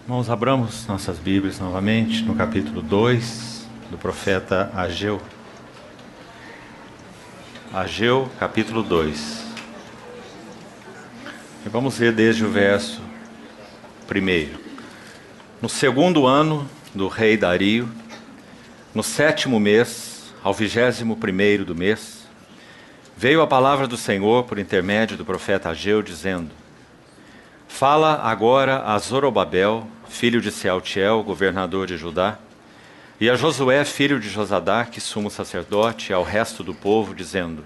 Irmãos, abramos nossas Bíblias novamente no capítulo 2 do profeta Ageu. Ageu, capítulo 2. E vamos ler desde o verso 1. No segundo ano do rei Dario, no 7º mês, ao 21º do mês, veio a palavra do Senhor por intermédio do profeta Ageu, dizendo: Fala agora a Zorobabel, filho de Sealtiel, governador de Judá, e a Josué, filho de Josadaque, sumo sacerdote, e ao resto do povo, dizendo: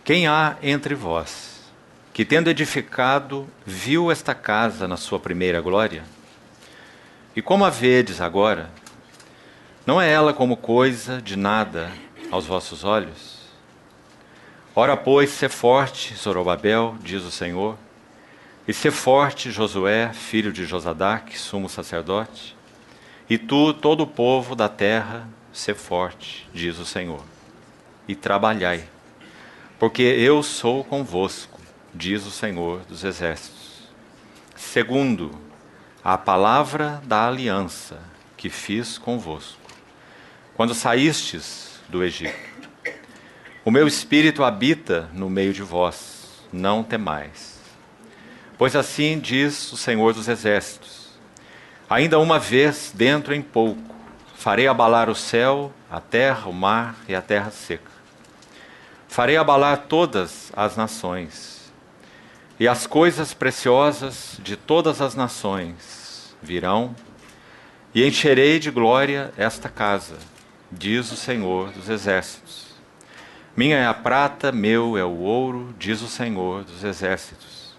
Quem há entre vós, que tendo edificado, viu esta casa na sua primeira glória? E como a vedes agora, não é ela como coisa de nada aos vossos olhos? Ora, pois, sê forte, Zorobabel, diz o Senhor, e sê forte, Josué, filho de Josadaque, sumo sacerdote, e tu, todo o povo da terra, sê forte, diz o Senhor, e trabalhai, porque eu sou convosco, diz o Senhor dos exércitos, segundo a palavra da aliança que fiz convosco, quando saístes do Egito. O meu espírito habita no meio de vós, não temais. Pois assim diz o Senhor dos exércitos: ainda uma vez, dentro em pouco, farei abalar o céu, a terra, o mar e a terra seca. Farei abalar todas as nações, e as coisas preciosas de todas as nações virão, e encherei de glória esta casa, diz o Senhor dos exércitos. Minha é a prata, meu é o ouro, diz o Senhor dos exércitos.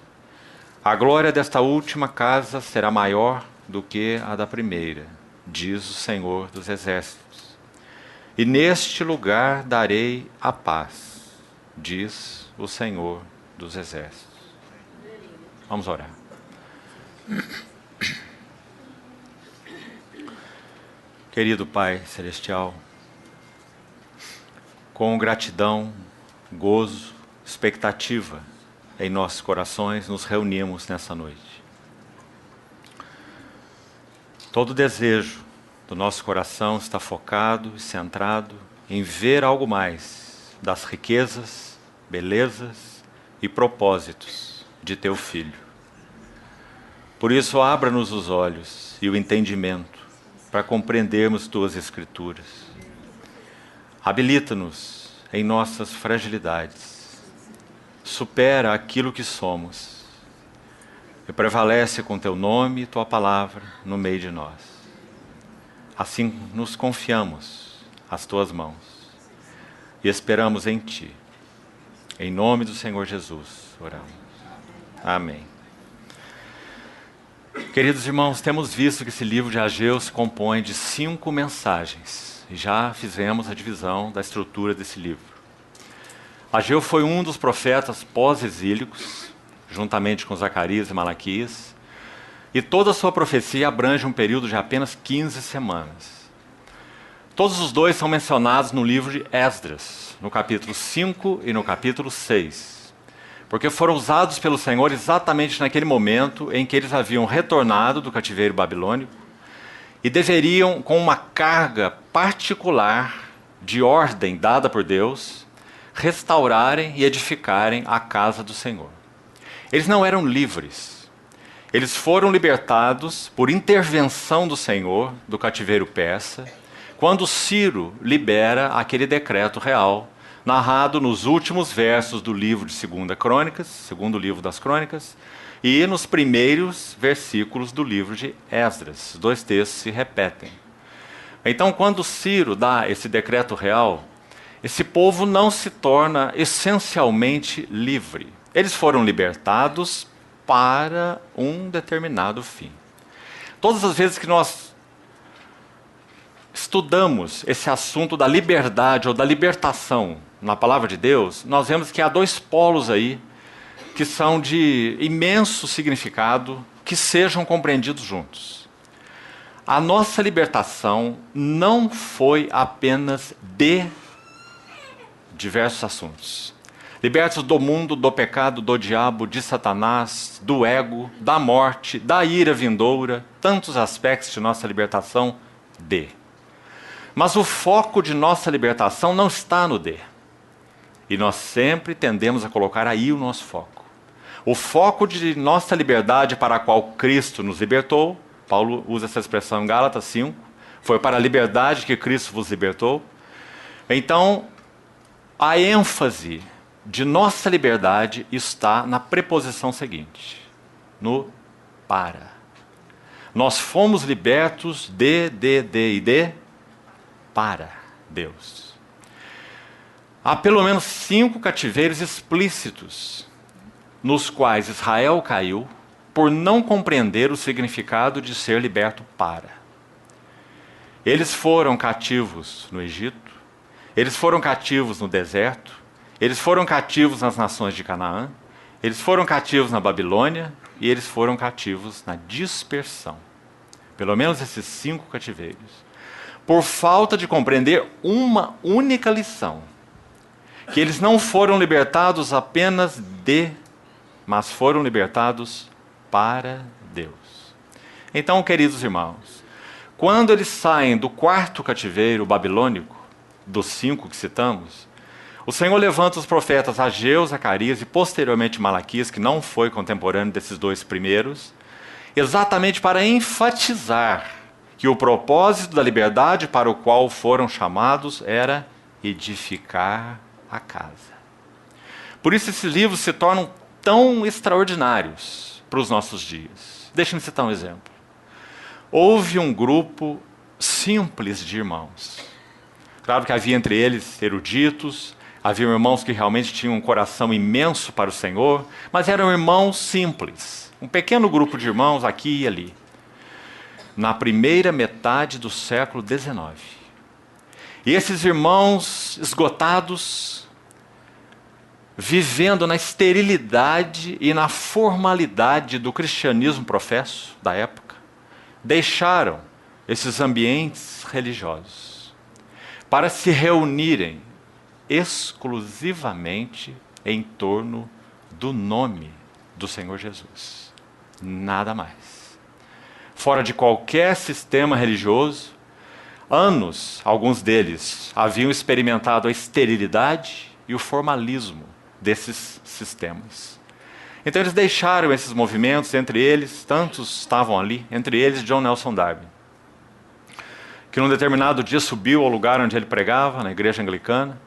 A glória desta última casa será maior do que a da primeira, diz o Senhor dos exércitos. E neste lugar darei a paz, diz o Senhor dos exércitos. Vamos orar. Querido Pai Celestial, com gratidão, gozo, expectativa em nossos corações, nos reunimos nessa noite. Todo desejo do nosso coração está focado e centrado em ver algo mais das riquezas, belezas e propósitos de Teu Filho. Por isso, abra-nos os olhos e o entendimento para compreendermos Tuas Escrituras. Habilita-nos em nossas fragilidades. Supera aquilo que somos. E prevalece com Teu nome e Tua palavra no meio de nós. Assim nos confiamos às Tuas mãos. E esperamos em Ti. Em nome do Senhor Jesus, oramos. Amém. Queridos irmãos, temos visto que esse livro de Ageu se compõe de 5 mensagens. E já fizemos a divisão da estrutura desse livro. Ageu foi um dos profetas pós-exílicos, juntamente com Zacarias e Malaquias, e toda a sua profecia abrange um período de apenas 15 semanas. Todos os dois são mencionados no livro de Esdras, no capítulo 5 e no capítulo 6, porque foram usados pelo Senhor exatamente naquele momento em que eles haviam retornado do cativeiro babilônico e deveriam, com uma carga particular de ordem dada por Deus, restaurarem e edificarem a casa do Senhor. Eles não eram livres. Eles foram libertados por intervenção do Senhor, do cativeiro persa, quando Ciro libera aquele decreto real, narrado nos últimos versos do livro de 2 Crônicas, segundo livro das Crônicas, e nos primeiros versículos do livro de Esdras. Os dois textos se repetem. Então, quando Ciro dá esse decreto real, esse povo não se torna essencialmente livre. Eles foram libertados para um determinado fim. Todas as vezes que nós estudamos esse assunto da liberdade ou da libertação na palavra de Deus, nós vemos que há 2 polos aí que são de imenso significado, que sejam compreendidos juntos. A nossa libertação não foi apenas de diversos assuntos. Libertos do mundo, do pecado, do diabo, de Satanás, do ego, da morte, da ira vindoura, tantos aspectos de nossa libertação, D. Mas o foco de nossa libertação não está no D. E nós sempre tendemos a colocar aí o nosso foco. O foco de nossa liberdade para a qual Cristo nos libertou, Paulo usa essa expressão em Gálatas 5, foi para a liberdade que Cristo vos libertou. Então, a ênfase de nossa liberdade está na preposição seguinte, no para. Nós fomos libertos de para Deus. Há pelo menos 5 cativeiros explícitos nos quais Israel caiu por não compreender o significado de ser liberto para. Eles foram cativos no Egito, eles foram cativos no deserto, eles foram cativos nas nações de Canaã, eles foram cativos na Babilônia e eles foram cativos na dispersão. Pelo menos esses 5 cativeiros. Por falta de compreender uma única lição. Que eles não foram libertados apenas mas foram libertados para Deus. Então, queridos irmãos, quando eles saem do 4º cativeiro babilônico, dos 5 que citamos, o Senhor levanta os profetas Ageu, Zacarias e posteriormente Malaquias, que não foi contemporâneo desses 2 primeiros, exatamente para enfatizar que o propósito da liberdade para o qual foram chamados era edificar a casa. Por isso esses livros se tornam tão extraordinários para os nossos dias. Deixe-me citar um exemplo. Houve um grupo simples de irmãos. Claro que havia entre eles eruditos, havia irmãos que realmente tinham um coração imenso para o Senhor, mas eram irmãos simples. Um pequeno grupo de irmãos aqui e ali. Na primeira metade do século XIX. E esses irmãos esgotados, vivendo na esterilidade e na formalidade do cristianismo professo da época, deixaram esses ambientes religiosos para se reunirem exclusivamente em torno do nome do Senhor Jesus. Nada mais. Fora de qualquer sistema religioso, alguns deles haviam experimentado a esterilidade e o formalismo desses sistemas. Então eles deixaram esses movimentos, entre eles, tantos estavam ali, entre eles John Nelson Darby, que num determinado dia subiu ao lugar onde ele pregava, na igreja anglicana,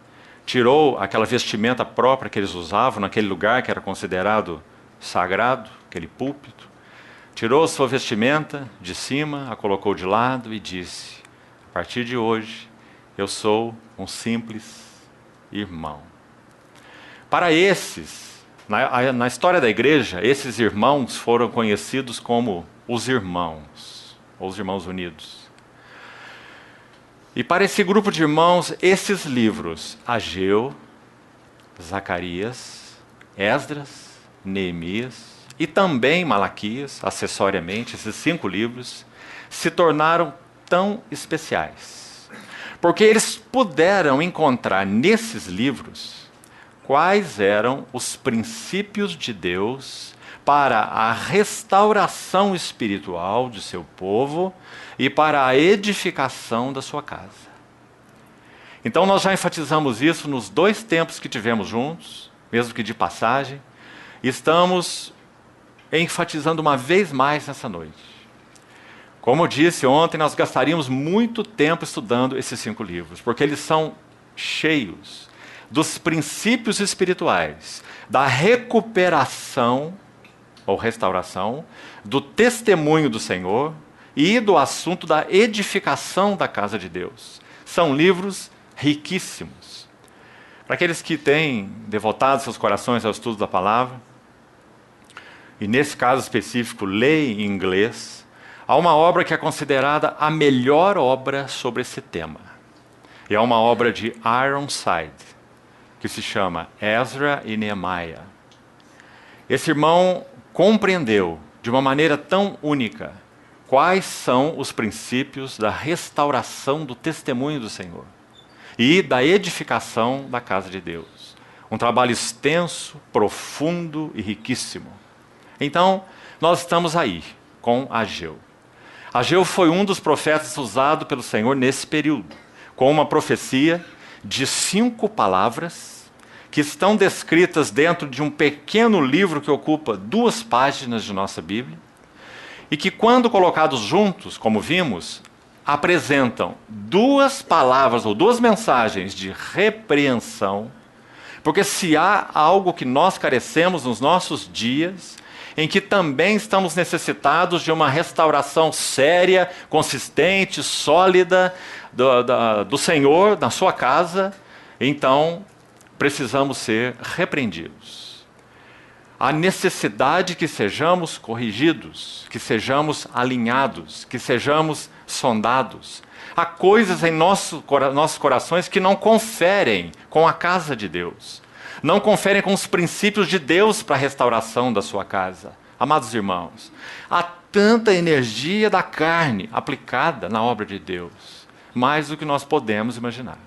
tirou aquela vestimenta própria que eles usavam naquele lugar que era considerado sagrado, aquele púlpito, tirou sua vestimenta de cima, a colocou de lado e disse: a partir de hoje, eu sou um simples irmão. Para esses, na história da igreja, esses irmãos foram conhecidos como os irmãos, ou os irmãos unidos. E para esse grupo de irmãos, esses livros, Ageu, Zacarias, Esdras, Neemias e também Malaquias, acessoriamente, esses 5 livros, se tornaram tão especiais. Porque eles puderam encontrar nesses livros quais eram os princípios de Deus para a restauração espiritual de seu povo e para a edificação da sua casa. Então nós já enfatizamos isso nos 2 tempos que tivemos juntos, mesmo que de passagem, e estamos enfatizando uma vez mais nessa noite. Como eu disse ontem, nós gastaríamos muito tempo estudando esses 5 livros, porque eles são cheios dos princípios espirituais, da recuperação ou restauração, do testemunho do Senhor e do assunto da edificação da casa de Deus. São livros riquíssimos. Para aqueles que têm devotado seus corações ao estudo da palavra, e nesse caso específico, leem em inglês, há uma obra que é considerada a melhor obra sobre esse tema. E é uma obra de Ironside, que se chama Ezra e Neemiah. Esse irmão compreendeu de uma maneira tão única quais são os princípios da restauração do testemunho do Senhor e da edificação da casa de Deus. Um trabalho extenso, profundo e riquíssimo. Então, nós estamos aí com Ageu. Ageu foi um dos profetas usado pelo Senhor nesse período, com uma profecia de 5 palavras que estão descritas dentro de um pequeno livro que ocupa 2 páginas de nossa Bíblia e que, quando colocados juntos, como vimos, apresentam 2 palavras ou 2 mensagens de repreensão, porque se há algo que nós carecemos nos nossos dias, em que também estamos necessitados de uma restauração séria, consistente, sólida do Senhor na sua casa, então precisamos ser repreendidos. Há necessidade que sejamos corrigidos, que sejamos alinhados, que sejamos sondados. Há coisas em nossos corações que não conferem com a casa de Deus. Não conferem com os princípios de Deus para a restauração da sua casa. Amados irmãos, há tanta energia da carne aplicada na obra de Deus, mais do que nós podemos imaginar.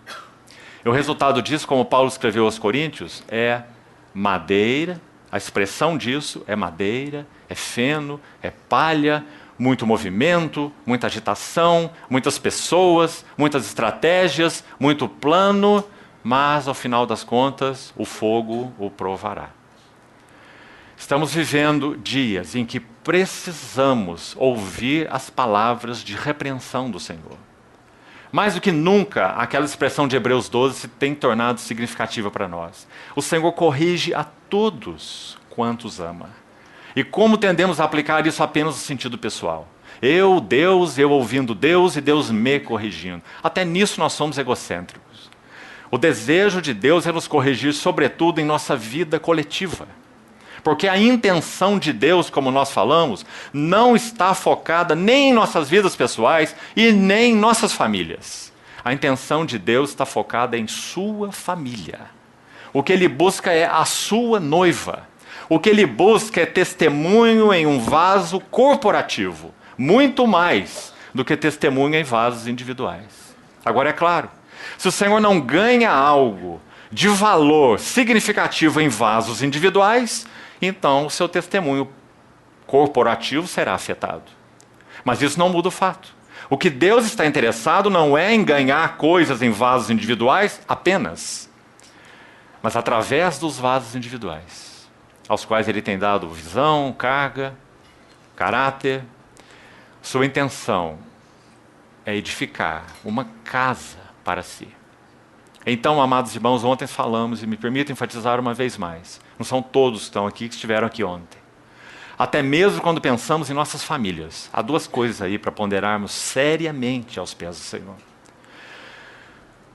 E o resultado disso, como Paulo escreveu aos Coríntios, é madeira, a expressão disso é madeira, é feno, é palha, muito movimento, muita agitação, muitas pessoas, muitas estratégias, muito plano, mas ao final das contas o fogo o provará. Estamos vivendo dias em que precisamos ouvir as palavras de repreensão do Senhor. Mais do que nunca, aquela expressão de Hebreus 12 se tem tornado significativa para nós. O Senhor corrige a todos quantos ama. E como tendemos a aplicar isso apenas no sentido pessoal? Eu, Deus, eu ouvindo Deus e Deus me corrigindo. Até nisso nós somos egocêntricos. O desejo de Deus é nos corrigir, sobretudo, em nossa vida coletiva. Porque a intenção de Deus, como nós falamos, não está focada nem em nossas vidas pessoais e nem em nossas famílias. A intenção de Deus está focada em sua família. O que Ele busca é a sua noiva. O que Ele busca é testemunho em um vaso corporativo, muito mais do que testemunho em vasos individuais. Agora, é claro, se o Senhor não ganha algo de valor significativo em vasos individuais, então o seu testemunho corporativo será afetado. Mas isso não muda o fato. O que Deus está interessado não é em ganhar coisas em vasos individuais apenas, mas através dos vasos individuais, aos quais Ele tem dado visão, carga, caráter. Sua intenção é edificar uma casa para si. Então, amados irmãos, ontem falamos, e me permito enfatizar uma vez mais, não são todos que estão aqui que estiveram aqui ontem. Até mesmo quando pensamos em nossas famílias, há 2 coisas aí para ponderarmos seriamente aos pés do Senhor.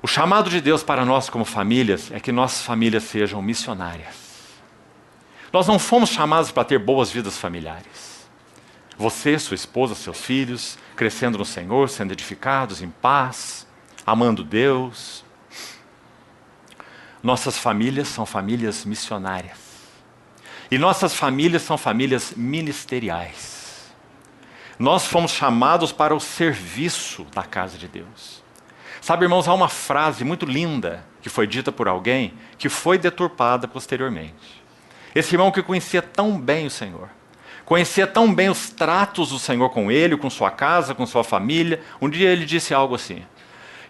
O chamado de Deus para nós como famílias é que nossas famílias sejam missionárias. Nós não fomos chamados para ter boas vidas familiares. Você, sua esposa, seus filhos, crescendo no Senhor, sendo edificados em paz, amando Deus. Nossas famílias são famílias missionárias. E nossas famílias são famílias ministeriais. Nós fomos chamados para o serviço da casa de Deus. Sabe, irmãos, há uma frase muito linda que foi dita por alguém que foi deturpada posteriormente. Esse irmão que conhecia tão bem o Senhor, conhecia tão bem os tratos do Senhor com ele, com sua casa, com sua família, um dia ele disse algo assim: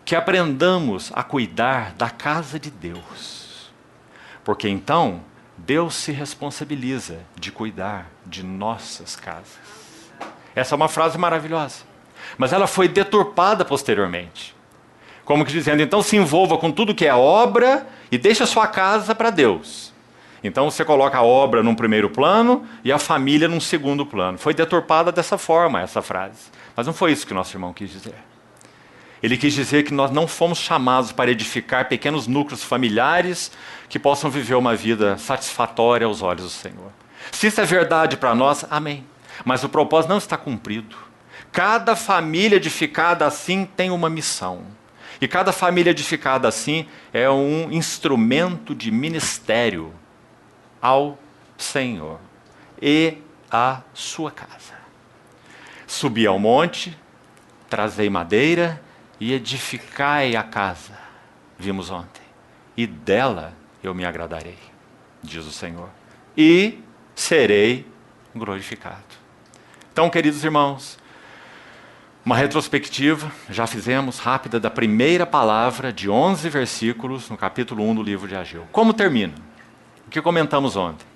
que aprendamos a cuidar da casa de Deus, porque então Deus se responsabiliza de cuidar de nossas casas. Essa é uma frase maravilhosa, mas ela foi deturpada posteriormente, como que dizendo, então se envolva com tudo que é obra e deixe a sua casa para Deus. Então você coloca a obra num primeiro plano e a família num segundo plano. Foi deturpada dessa forma essa frase, mas não foi isso que nosso irmão quis dizer. Ele quis dizer que nós não fomos chamados para edificar pequenos núcleos familiares que possam viver uma vida satisfatória aos olhos do Senhor. Se isso é verdade para nós, amém. Mas o propósito não está cumprido. Cada família edificada assim tem uma missão. E cada família edificada assim é um instrumento de ministério ao Senhor e à sua casa. Subi ao monte, trazei madeira e edificai a casa, vimos ontem, e dela eu me agradarei, diz o Senhor, e serei glorificado. Então, queridos irmãos, uma retrospectiva, já fizemos, rápida, da primeira palavra de 11 versículos no capítulo 1 do livro de Ageu. Como termina? O que comentamos ontem?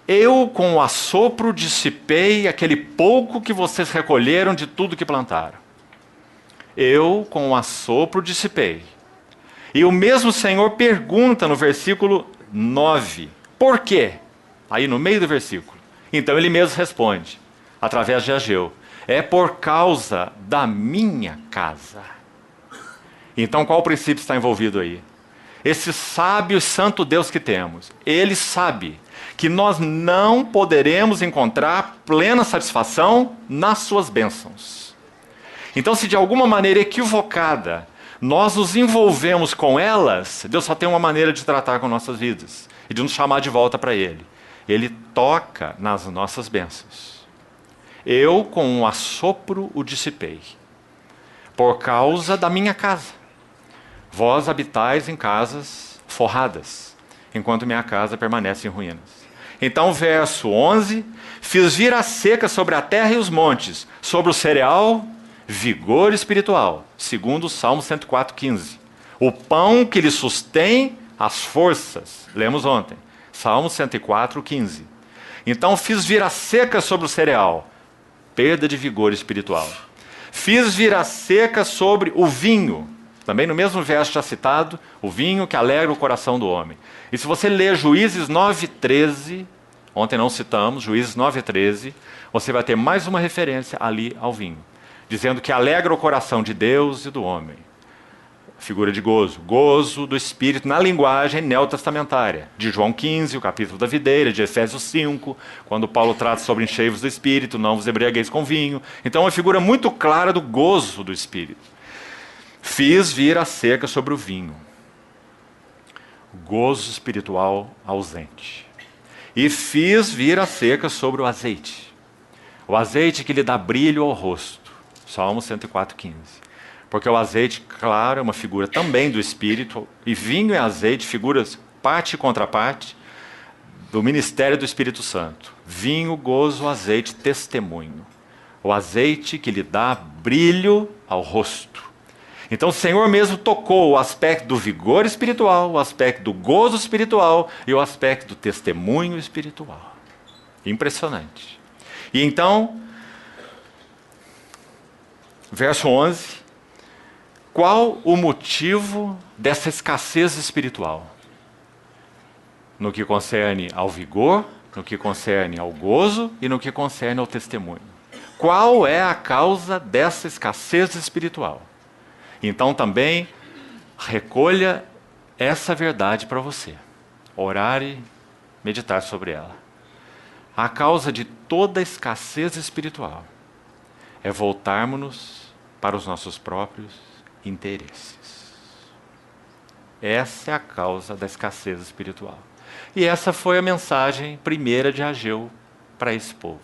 Eu com o assopro dissipei aquele pouco que vocês recolheram de tudo que plantaram. Eu com o assopro dissipei. E o mesmo Senhor pergunta no versículo 9, por quê? Aí no meio do versículo. Então ele mesmo responde, através de Ageu, é por causa da minha casa. Então qual princípio está envolvido aí? Esse sábio e santo Deus que temos, ele sabe que nós não poderemos encontrar plena satisfação nas suas bênçãos. Então, se de alguma maneira equivocada nós nos envolvemos com elas, Deus só tem uma maneira de tratar com nossas vidas e de nos chamar de volta para Ele. Ele toca nas nossas bênçãos. Eu com um assopro o dissipei, por causa da minha casa. Vós habitais em casas forradas, enquanto minha casa permanece em ruínas. Então, verso 11, fiz vir a seca sobre a terra e os montes, sobre o cereal, vigor espiritual, segundo o Salmo 104:15. O pão que lhe sustém as forças, lemos ontem, Salmo 104:15. Então, fiz vir a seca sobre o cereal, perda de vigor espiritual. Fiz vir a seca sobre o vinho, também no mesmo verso já citado, o vinho que alegra o coração do homem. E se você ler Juízes 9:13, ontem não citamos, Juízes 9:13, você vai ter mais uma referência ali ao vinho, dizendo que alegra o coração de Deus e do homem. Figura de gozo, gozo do Espírito na linguagem neotestamentária, de João 15, o capítulo da videira, de Efésios 5, quando Paulo trata sobre enchei-vos do Espírito, não vos embriagueis com vinho. Então é uma figura muito clara do gozo do Espírito. Fiz vir a seca sobre o vinho, gozo espiritual ausente. E fiz vir a seca sobre o azeite que lhe dá brilho ao rosto, Salmo 104:15. Porque o azeite, claro, é uma figura também do Espírito, e vinho e azeite, figuras parte e contraparte do ministério do Espírito Santo. Vinho, gozo, azeite, testemunho. O azeite que lhe dá brilho ao rosto. Então o Senhor mesmo tocou o aspecto do vigor espiritual, o aspecto do gozo espiritual e o aspecto do testemunho espiritual. Impressionante. E então, verso 11, qual o motivo dessa escassez espiritual? No que concerne ao vigor, no que concerne ao gozo e no que concerne ao testemunho. Qual é a causa dessa escassez espiritual? Então também recolha essa verdade para você. Orar e meditar sobre ela. A causa de toda escassez espiritual é voltarmos-nos para os nossos próprios interesses. Essa é a causa da escassez espiritual. E essa foi a mensagem primeira de Ageu para esse povo.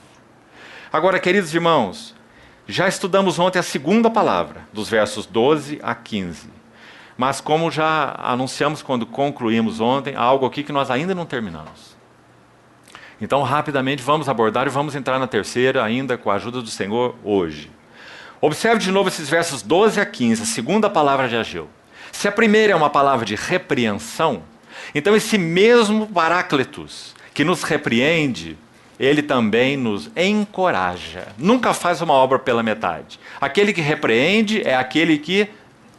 Agora, queridos irmãos, já estudamos ontem a segunda palavra, dos versos 12 a 15. Mas como já anunciamos quando concluímos ontem, há algo aqui que nós ainda não terminamos. Então, rapidamente, vamos abordar e vamos entrar na terceira, ainda com a ajuda do Senhor, hoje. Observe de novo esses versos 12 a 15, a segunda palavra de Ageu. Se a primeira é uma palavra de repreensão, então esse mesmo Paráclitos, que nos repreende, ele também nos encoraja. Nunca faz uma obra pela metade. Aquele que repreende é aquele que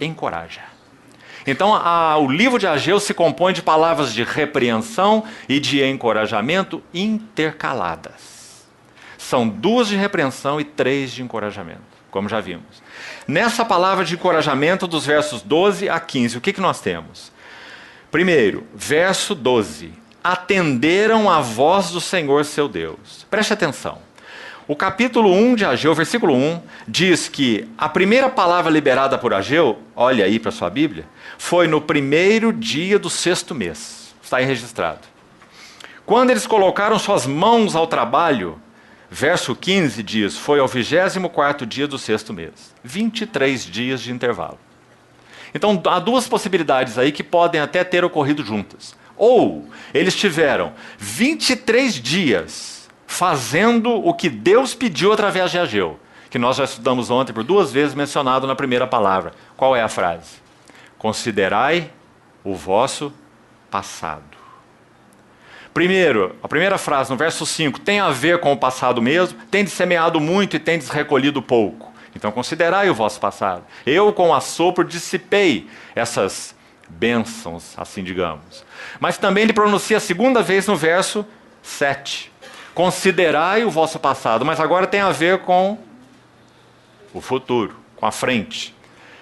encoraja. Então, o livro de Ageu se compõe de palavras de repreensão e de encorajamento intercaladas. São 2 de repreensão e 3 de encorajamento, como já vimos. Nessa palavra de encorajamento, dos versos 12 a 15, o que nós temos? Primeiro, verso 12. Atenderam a voz do Senhor seu Deus. Preste atenção. O capítulo 1 de Ageu, versículo 1, diz que a primeira palavra liberada por Ageu, olha aí para sua Bíblia, foi no primeiro dia do 6º mês. Está aí registrado. Quando eles colocaram suas mãos ao trabalho, verso 15 diz, foi ao 24º dia do 6º mês. 23 dias de intervalo. Então há 2 possibilidades aí que podem até ter ocorrido juntas. Ou eles tiveram 23 dias fazendo o que Deus pediu através de Ageu, que nós já estudamos ontem por 2 vezes mencionado na primeira palavra. Qual é a frase? Considerai o vosso passado. Primeiro, a primeira frase no verso 5 tem a ver com o passado mesmo, tendes semeado muito e tendes recolhido pouco. Então considerai o vosso passado. Eu com assopro dissipei essas bênçãos, assim digamos. Mas também ele pronuncia a segunda vez no verso 7. Considerai o vosso passado, mas agora tem a ver com o futuro, com a frente.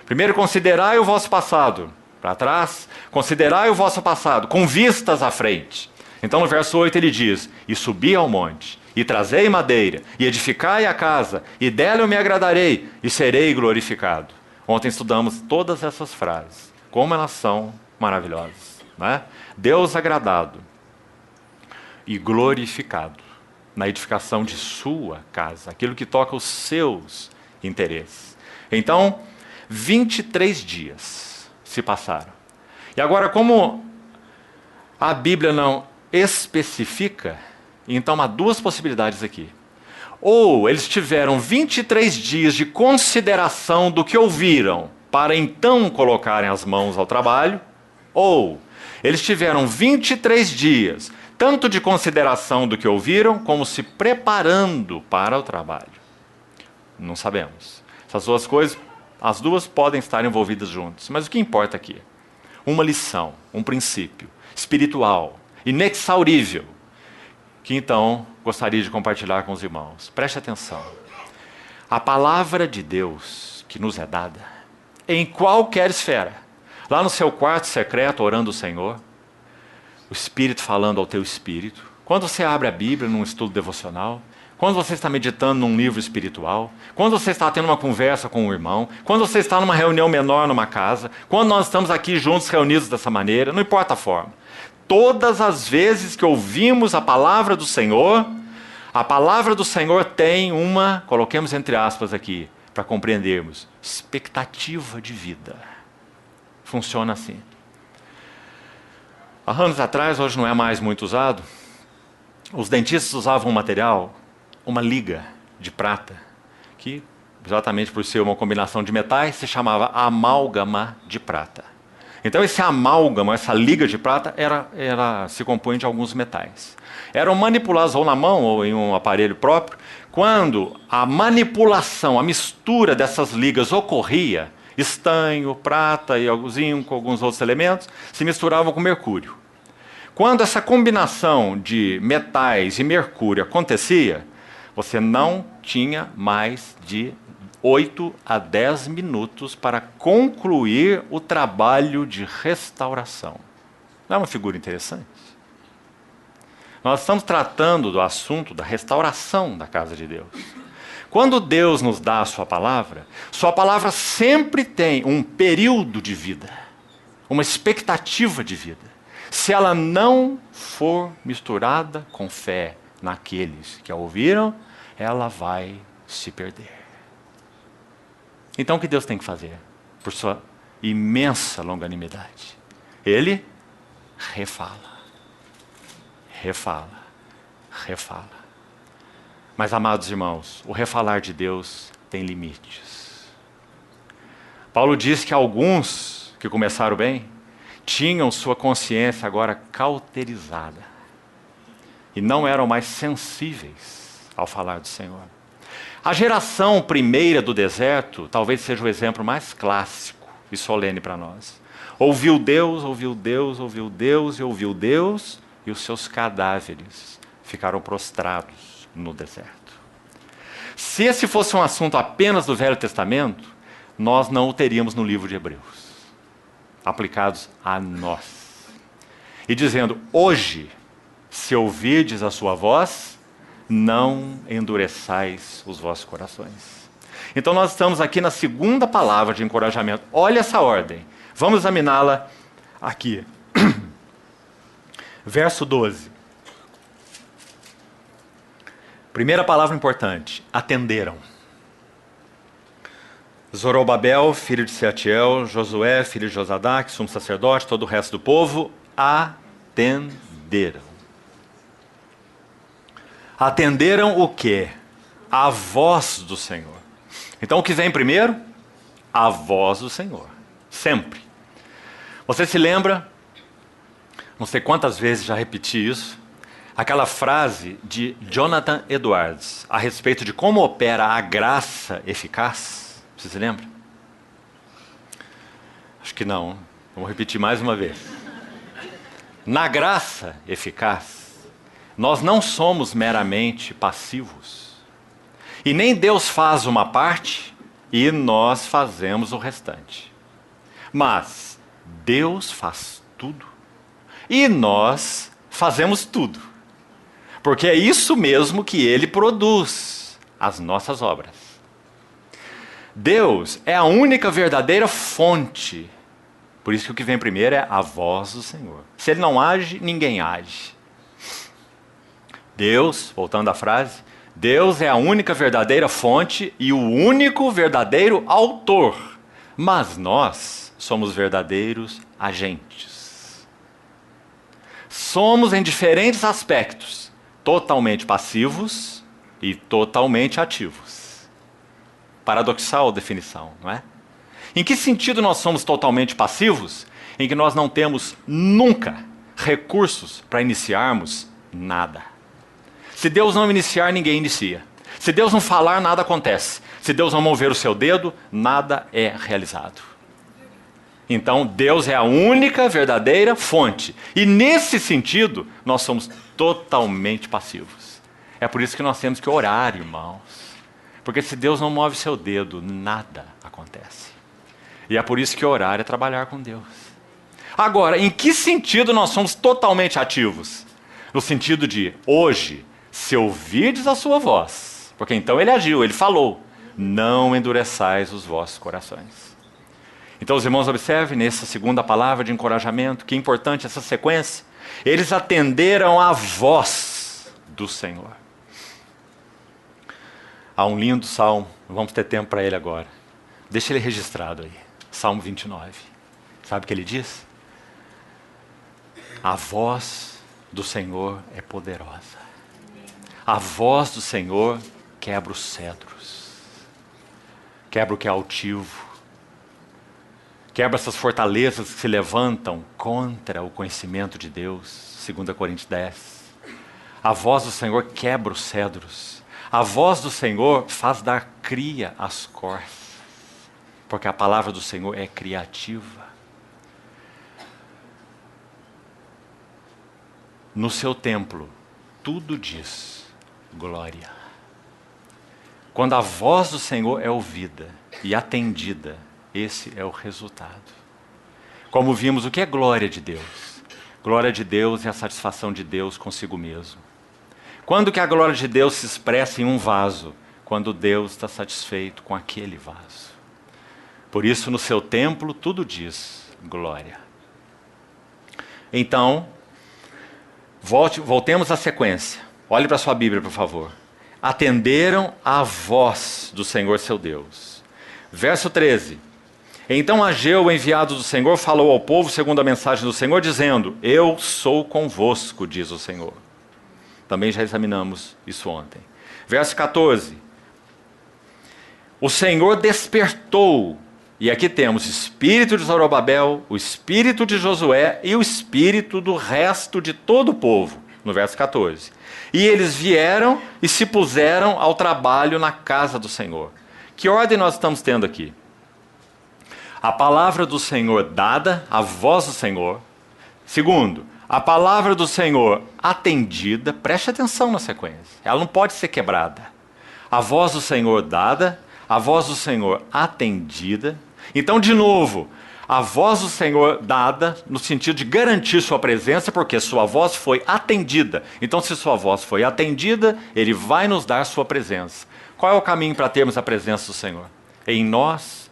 Primeiro, considerai o vosso passado, para trás. Considerai o vosso passado, com vistas à frente. Então no verso 8 ele diz, e subi ao monte, e trazei madeira, e edificai a casa, e dela eu me agradarei, e serei glorificado. Ontem estudamos todas essas frases, como elas são maravilhosas, né? Deus agradado e glorificado na edificação de sua casa, aquilo que toca os seus interesses. Então, 23 dias se passaram. E agora, como a Bíblia não especifica, então há 2 possibilidades aqui. Ou eles tiveram 23 dias de consideração do que ouviram, para então colocarem as mãos ao trabalho, ou eles tiveram 23 dias, tanto de consideração do que ouviram, como se preparando para o trabalho. Não sabemos. Essas 2 coisas, as 2 podem estar envolvidas juntas, mas o que importa aqui? Uma lição, um princípio espiritual, inexaurível, que então gostaria de compartilhar com os irmãos. Preste atenção. A palavra de Deus que nos é dada, em qualquer esfera, lá no seu quarto secreto, orando ao Senhor, o Espírito falando ao teu espírito, quando você abre a Bíblia num estudo devocional, quando você está meditando num livro espiritual, quando você está tendo uma conversa com um irmão, quando você está numa reunião menor numa casa, quando nós estamos aqui juntos reunidos dessa maneira, não importa a forma. Todas as vezes que ouvimos a palavra do Senhor tem uma, coloquemos entre aspas aqui, para compreendermos, expectativa de vida. Funciona assim. Há anos atrás, hoje não é mais muito usado, os dentistas usavam um material, uma liga de prata, que, exatamente por ser uma combinação de metais, se chamava amálgama de prata. Então esse amálgama, essa liga de prata, se compunha de alguns metais. Eram manipulados ou na mão ou em um aparelho próprio. Quando a manipulação, a mistura dessas ligas ocorria, estanho, prata e zinco, alguns outros elementos, se misturavam com mercúrio. Quando essa combinação de metais e mercúrio acontecia, você não tinha mais de 8 a 10 minutos para concluir o trabalho de restauração. Não é uma figura interessante? Nós estamos tratando do assunto da restauração da casa de Deus. Quando Deus nos dá a sua palavra sempre tem um período de vida, uma expectativa de vida. Se ela não for misturada com fé naqueles que a ouviram, ela vai se perder. Então o que Deus tem que fazer? Por sua imensa longanimidade, Ele refala. Mas, amados irmãos, o refalar de Deus tem limites. Paulo diz que alguns que começaram bem, tinham sua consciência agora cauterizada. E não eram mais sensíveis ao falar do Senhor. A geração primeira do deserto talvez seja o exemplo mais clássico e solene para nós. Ouviu Deus, e os seus cadáveres ficaram prostrados no deserto. Se esse fosse um assunto apenas do Velho Testamento, nós não o teríamos no livro de Hebreus, aplicados a nós. E dizendo, hoje, se ouvirdes a sua voz, não endureçais os vossos corações. Então nós estamos aqui na segunda palavra de encorajamento. Olha essa ordem. Vamos examiná-la aqui. Verso 12. Primeira palavra importante. Atenderam. Zorobabel, filho de Sealtiel, Josué, filho de Josadaque, sumo sacerdote, todo o resto do povo, atenderam. Atenderam o quê? A voz do Senhor. Então o que vem primeiro? A voz do Senhor. Sempre. Você se lembra, não sei quantas vezes já repeti isso, aquela frase de Jonathan Edwards a respeito de como opera a graça eficaz? Você se lembra? Acho que não. Vamos repetir mais uma vez. Na graça eficaz, nós não somos meramente passivos. E nem Deus faz uma parte e nós fazemos o restante. Mas Deus faz tudo e nós fazemos tudo. Porque é isso mesmo que Ele produz, as nossas obras. Deus é a única verdadeira fonte. Por isso que o que vem primeiro é a voz do Senhor. Se Ele não age, ninguém age. Deus, voltando à frase, Deus é a única verdadeira fonte e o único verdadeiro autor. Mas nós somos verdadeiros agentes. Somos em diferentes aspectos totalmente passivos e totalmente ativos. Paradoxal definição, não é? Em que sentido nós somos totalmente passivos? Em que nós não temos nunca recursos para iniciarmos nada. Se Deus não iniciar, ninguém inicia. Se Deus não falar, nada acontece. Se Deus não mover o seu dedo, nada é realizado. Então, Deus é a única verdadeira fonte. E nesse sentido, nós somos totalmente passivos. É por isso que nós temos que orar, irmãos. Porque se Deus não move seu dedo, nada acontece. E é por isso que orar é trabalhar com Deus. Agora, em que sentido nós somos totalmente ativos? No sentido de, hoje, se ouvirdes a sua voz, porque então Ele agiu, Ele falou, não endureçais os vossos corações. Então os irmãos observem nessa segunda palavra de encorajamento, que importante essa sequência. Eles atenderam à voz do Senhor. Há um lindo salmo, não vamos ter tempo para ele agora. Deixa ele registrado aí, Salmo 29. Sabe o que ele diz? A voz do Senhor é poderosa. A voz do Senhor quebra os cedros. Quebra o que é altivo. Quebra essas fortalezas que se levantam contra o conhecimento de Deus. 2 Coríntios 10. A voz do Senhor quebra os cedros. A voz do Senhor faz dar cria às corças. Porque a palavra do Senhor é criativa. No seu templo, tudo diz glória. Quando a voz do Senhor é ouvida e atendida, esse é o resultado. Como vimos, o que é glória de Deus? Glória de Deus é a satisfação de Deus consigo mesmo. Quando que a glória de Deus se expressa em um vaso? Quando Deus está satisfeito com aquele vaso. Por isso, no seu templo, tudo diz glória. Então, voltemos à sequência. Olhe para a sua Bíblia, por favor. Atenderam à voz do Senhor seu Deus. Verso 13. Então Ageu, o enviado do Senhor, falou ao povo segundo a mensagem do Senhor, dizendo, eu sou convosco, diz o Senhor. Também já examinamos isso ontem. Verso 14. O Senhor despertou, e aqui temos o espírito de Zorobabel, o espírito de Josué e o espírito do resto de todo o povo, no verso 14. E eles vieram e se puseram ao trabalho na casa do Senhor. Que ordem nós estamos tendo aqui? A palavra do Senhor dada, a voz do Senhor. Segundo, a palavra do Senhor atendida, preste atenção na sequência, ela não pode ser quebrada. A voz do Senhor dada, a voz do Senhor atendida. Então, de novo, a voz do Senhor dada no sentido de garantir sua presença, porque sua voz foi atendida. Então, se sua voz foi atendida, Ele vai nos dar sua presença. Qual é o caminho para termos a presença do Senhor? Em nós,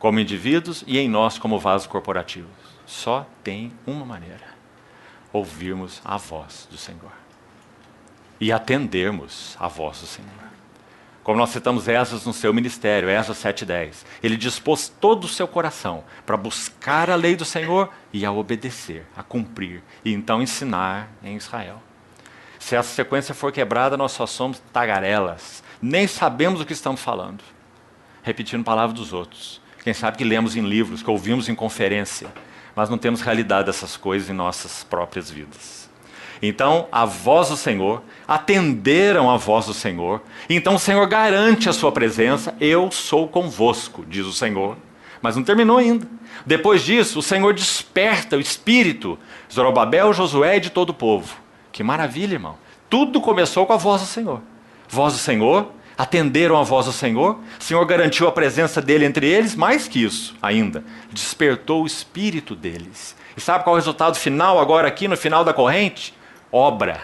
como indivíduos, e em nós, como vasos corporativos. Só tem uma maneira: ouvirmos a voz do Senhor e atendermos a voz do Senhor. Como nós citamos Esdras no seu ministério, Esdras 7:10. Ele dispôs todo o seu coração para buscar a lei do Senhor e a obedecer, a cumprir, e então ensinar em Israel. Se essa sequência for quebrada, nós só somos tagarelas. Nem sabemos o que estamos falando. Repetindo palavras dos outros. Quem sabe que lemos em livros, que ouvimos em conferência, mas não temos realidade dessas coisas em nossas próprias vidas. Então, a voz do Senhor, atenderam a voz do Senhor. Então o Senhor garante a sua presença. Eu sou convosco, diz o Senhor. Mas não terminou ainda. Depois disso, o Senhor desperta o espírito, Zorobabel, Josué e de todo o povo. Que maravilha, irmão. Tudo começou com a voz do Senhor. Voz do Senhor, atenderam a voz do Senhor. O Senhor garantiu a presença dele entre eles. Mais que isso ainda, despertou o espírito deles. E sabe qual é o resultado final agora aqui no final da corrente? Obra.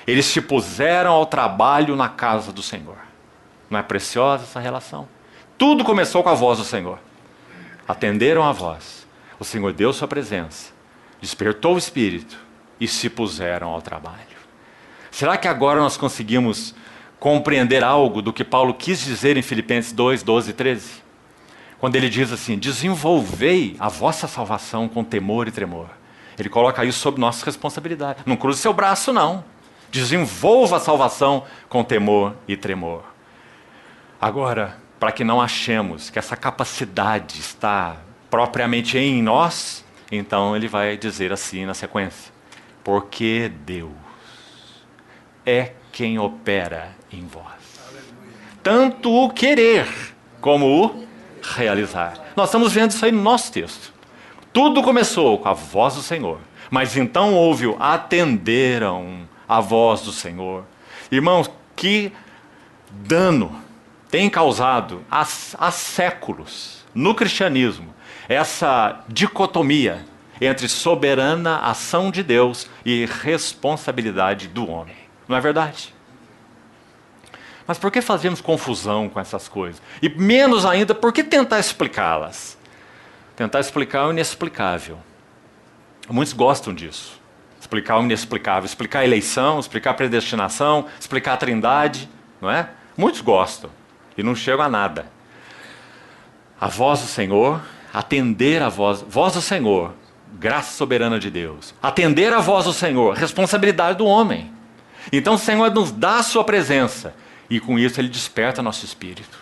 Eles se puseram ao trabalho na casa do Senhor. Não é preciosa essa relação? Tudo começou com a voz do Senhor. Atenderam a voz. O Senhor deu sua presença. Despertou o espírito e se puseram ao trabalho. Será que agora nós conseguimos compreender algo do que Paulo quis dizer em Filipenses 2, 12 e 13? Quando ele diz assim, desenvolvei a vossa salvação com temor e tremor. Ele coloca isso sob nossa responsabilidade. Não cruze seu braço, não. Desenvolva a salvação com temor e tremor. Agora, para que não achemos que essa capacidade está propriamente em nós, então ele vai dizer assim na sequência. Porque Deus é quem opera em vós. Tanto o querer como o realizar. Nós estamos vendo isso aí no nosso texto. Tudo começou com a voz do Senhor, mas então houve o atenderam a voz do Senhor. Irmãos, que dano tem causado há séculos no cristianismo essa dicotomia entre soberana ação de Deus e responsabilidade do homem. Não é verdade? Mas por que fazemos confusão com essas coisas? E menos ainda, por que tentar explicá-las? Tentar explicar o inexplicável. Muitos gostam disso. Explicar o inexplicável, explicar a eleição, explicar a predestinação, explicar a trindade, não é? Muitos gostam e não chegam a nada. A voz do Senhor, atender a voz do Senhor, graça soberana de Deus. Atender a voz do Senhor, responsabilidade do homem. Então o Senhor nos dá a sua presença e com isso Ele desperta nosso espírito.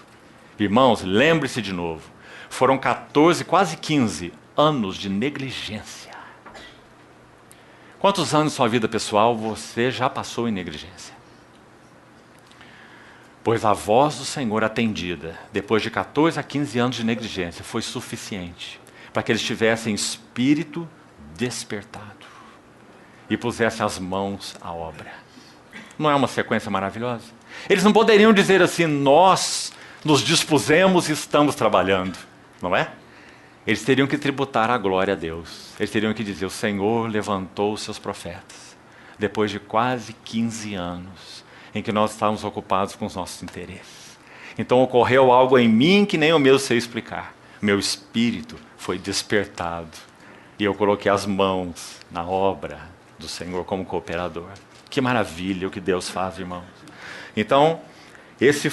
Irmãos, lembre-se de novo, foram 14, quase 15 anos de negligência. Quantos anos de sua vida pessoal você já passou em negligência? Pois a voz do Senhor atendida, depois de 14 a 15 anos de negligência, foi suficiente para que eles tivessem espírito despertado e pusessem as mãos à obra. Não é uma sequência maravilhosa? Eles não poderiam dizer assim, nós nos dispusemos e estamos trabalhando, não é? Eles teriam que tributar a glória a Deus. Eles teriam que dizer, o Senhor levantou os seus profetas, depois de quase 15 anos, em que nós estávamos ocupados com os nossos interesses. Então ocorreu algo em mim que nem eu mesmo sei explicar. Meu espírito foi despertado e eu coloquei as mãos na obra do Senhor como cooperador. Que maravilha o que Deus faz, irmãos. Então, essa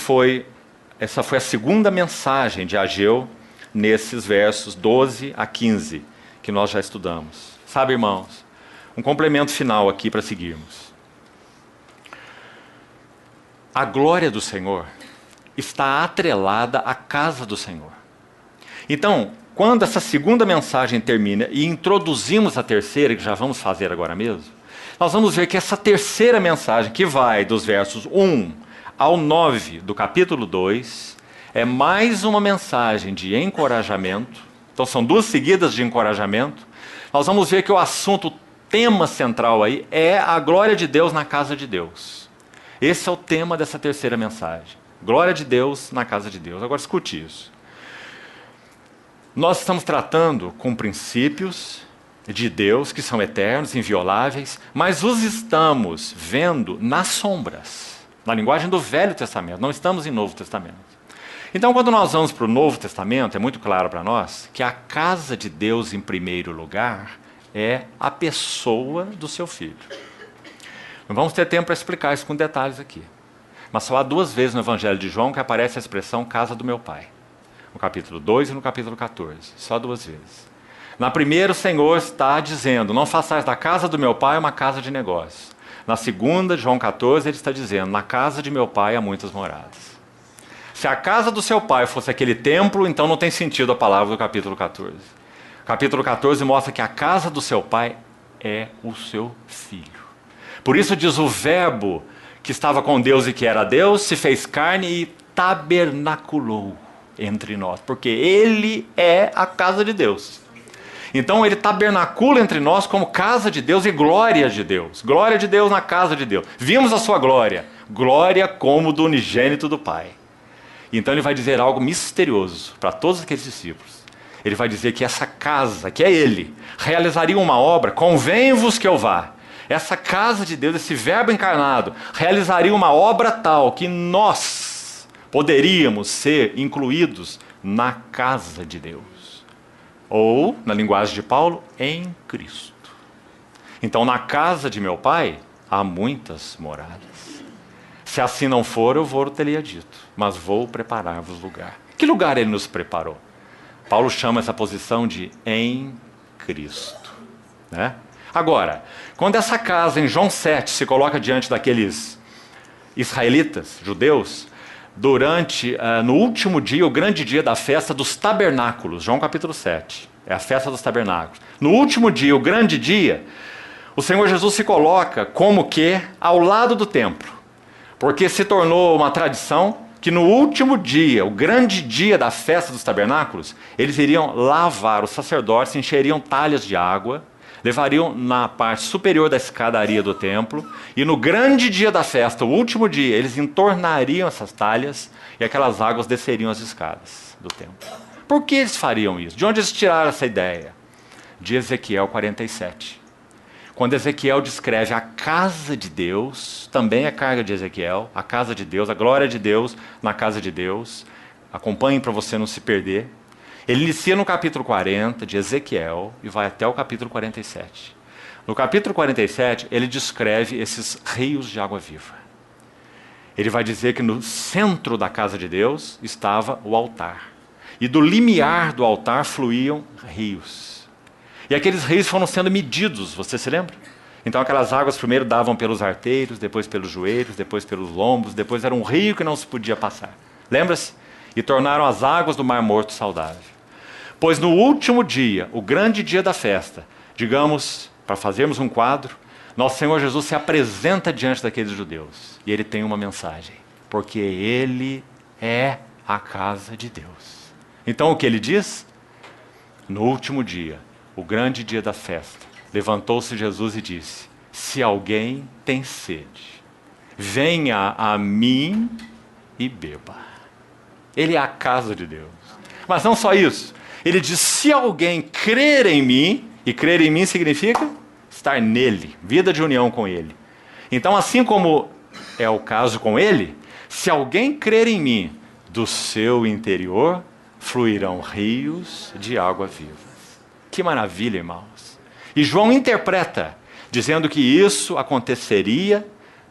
foi a segunda mensagem de Ageu nesses versos 12 a 15 que nós já estudamos. Sabe, irmãos, um complemento final aqui para seguirmos. A glória do Senhor está atrelada à casa do Senhor. Então, quando essa segunda mensagem termina e introduzimos a terceira, que já vamos fazer agora mesmo, nós vamos ver que essa terceira mensagem, que vai dos versos 1 ao 9 do capítulo 2, é mais uma mensagem de encorajamento. Então são duas seguidas de encorajamento. Nós vamos ver que o assunto, o tema central aí, é a glória de Deus na casa de Deus. Esse é o tema dessa terceira mensagem. Glória de Deus na casa de Deus. Agora escute isso. Nós estamos tratando com princípios de Deus que são eternos, invioláveis, mas os estamos vendo nas sombras, na linguagem do Velho Testamento, não estamos em Novo Testamento. Então, quando nós vamos para o Novo Testamento, é muito claro para nós que a casa de Deus, em primeiro lugar, é a pessoa do seu Filho. Não vamos ter tempo para explicar isso com detalhes aqui. Mas só há 2 vezes no Evangelho de João que aparece a expressão casa do meu pai. No capítulo 2 e no capítulo 14. Só 2 vezes. Na primeira, o Senhor está dizendo, não façais da casa do meu pai uma casa de negócio. Na segunda, João 14, ele está dizendo, na casa de meu pai há muitas moradas. Se a casa do seu pai fosse aquele templo, então não tem sentido a palavra do capítulo 14. O capítulo 14 mostra que a casa do seu pai é o seu filho. Por isso diz o verbo que estava com Deus e que era Deus, se fez carne e tabernaculou entre nós, porque ele é a casa de Deus. Então ele tabernacula entre nós como casa de Deus e glória de Deus. Glória de Deus na casa de Deus. Vimos a sua glória, glória como do unigênito do Pai. Então ele vai dizer algo misterioso para todos aqueles discípulos. Ele vai dizer que essa casa, que é ele, realizaria uma obra, convém-vos que eu vá. Essa casa de Deus, esse verbo encarnado, realizaria uma obra tal que nós poderíamos ser incluídos na casa de Deus. Ou, na linguagem de Paulo, em Cristo. Então, na casa de meu Pai, há muitas moradas. Se assim não for, eu vou teria dito, mas vou preparar-vos lugar. Que lugar ele nos preparou? Paulo chama essa posição de em Cristo. Né? Agora, quando essa casa em João 7 se coloca diante daqueles israelitas, judeus, no último dia, o grande dia da festa dos tabernáculos, João capítulo 7, é a festa dos tabernáculos. No último dia, o grande dia, o Senhor Jesus se coloca como que ao lado do templo, porque se tornou uma tradição que no último dia, o grande dia da festa dos tabernáculos, eles iriam lavar, os sacerdotes encheriam talhas de água, levariam na parte superior da escadaria do templo, e no grande dia da festa, o último dia, eles entornariam essas talhas e aquelas águas desceriam as escadas do templo. Por que eles fariam isso? De onde eles tiraram essa ideia? De Ezequiel 47. Quando Ezequiel descreve a casa de Deus, também é carga de Ezequiel, a casa de Deus, a glória de Deus na casa de Deus. Acompanhem para você não se perder. Ele inicia no capítulo 40 de Ezequiel e vai até o capítulo 47. No capítulo 47, ele descreve esses rios de água viva. Ele vai dizer que no centro da casa de Deus estava o altar. E do limiar do altar fluíam rios. E aqueles rios foram sendo medidos, você se lembra? Então aquelas águas primeiro davam pelos arteiros, depois pelos joelhos, depois pelos lombos, depois era um rio que não se podia passar. Lembra-se? E tornaram as águas do Mar Morto saudável. Pois no último dia, o grande dia da festa, digamos, para fazermos um quadro, nosso Senhor Jesus se apresenta diante daqueles judeus. E ele tem uma mensagem. Porque ele é a casa de Deus. Então o que ele diz? No último dia, o grande dia da festa, levantou-se Jesus e disse: se alguém tem sede, venha a mim e beba. Ele é a casa de Deus. Mas não só isso. Ele diz: se alguém crer em mim, e crer em mim significa estar nele, vida de união com ele. Então, assim como é o caso com ele, se alguém crer em mim, do seu interior fluirão rios de água viva. Que maravilha, irmãos. E João interpreta, dizendo que isso aconteceria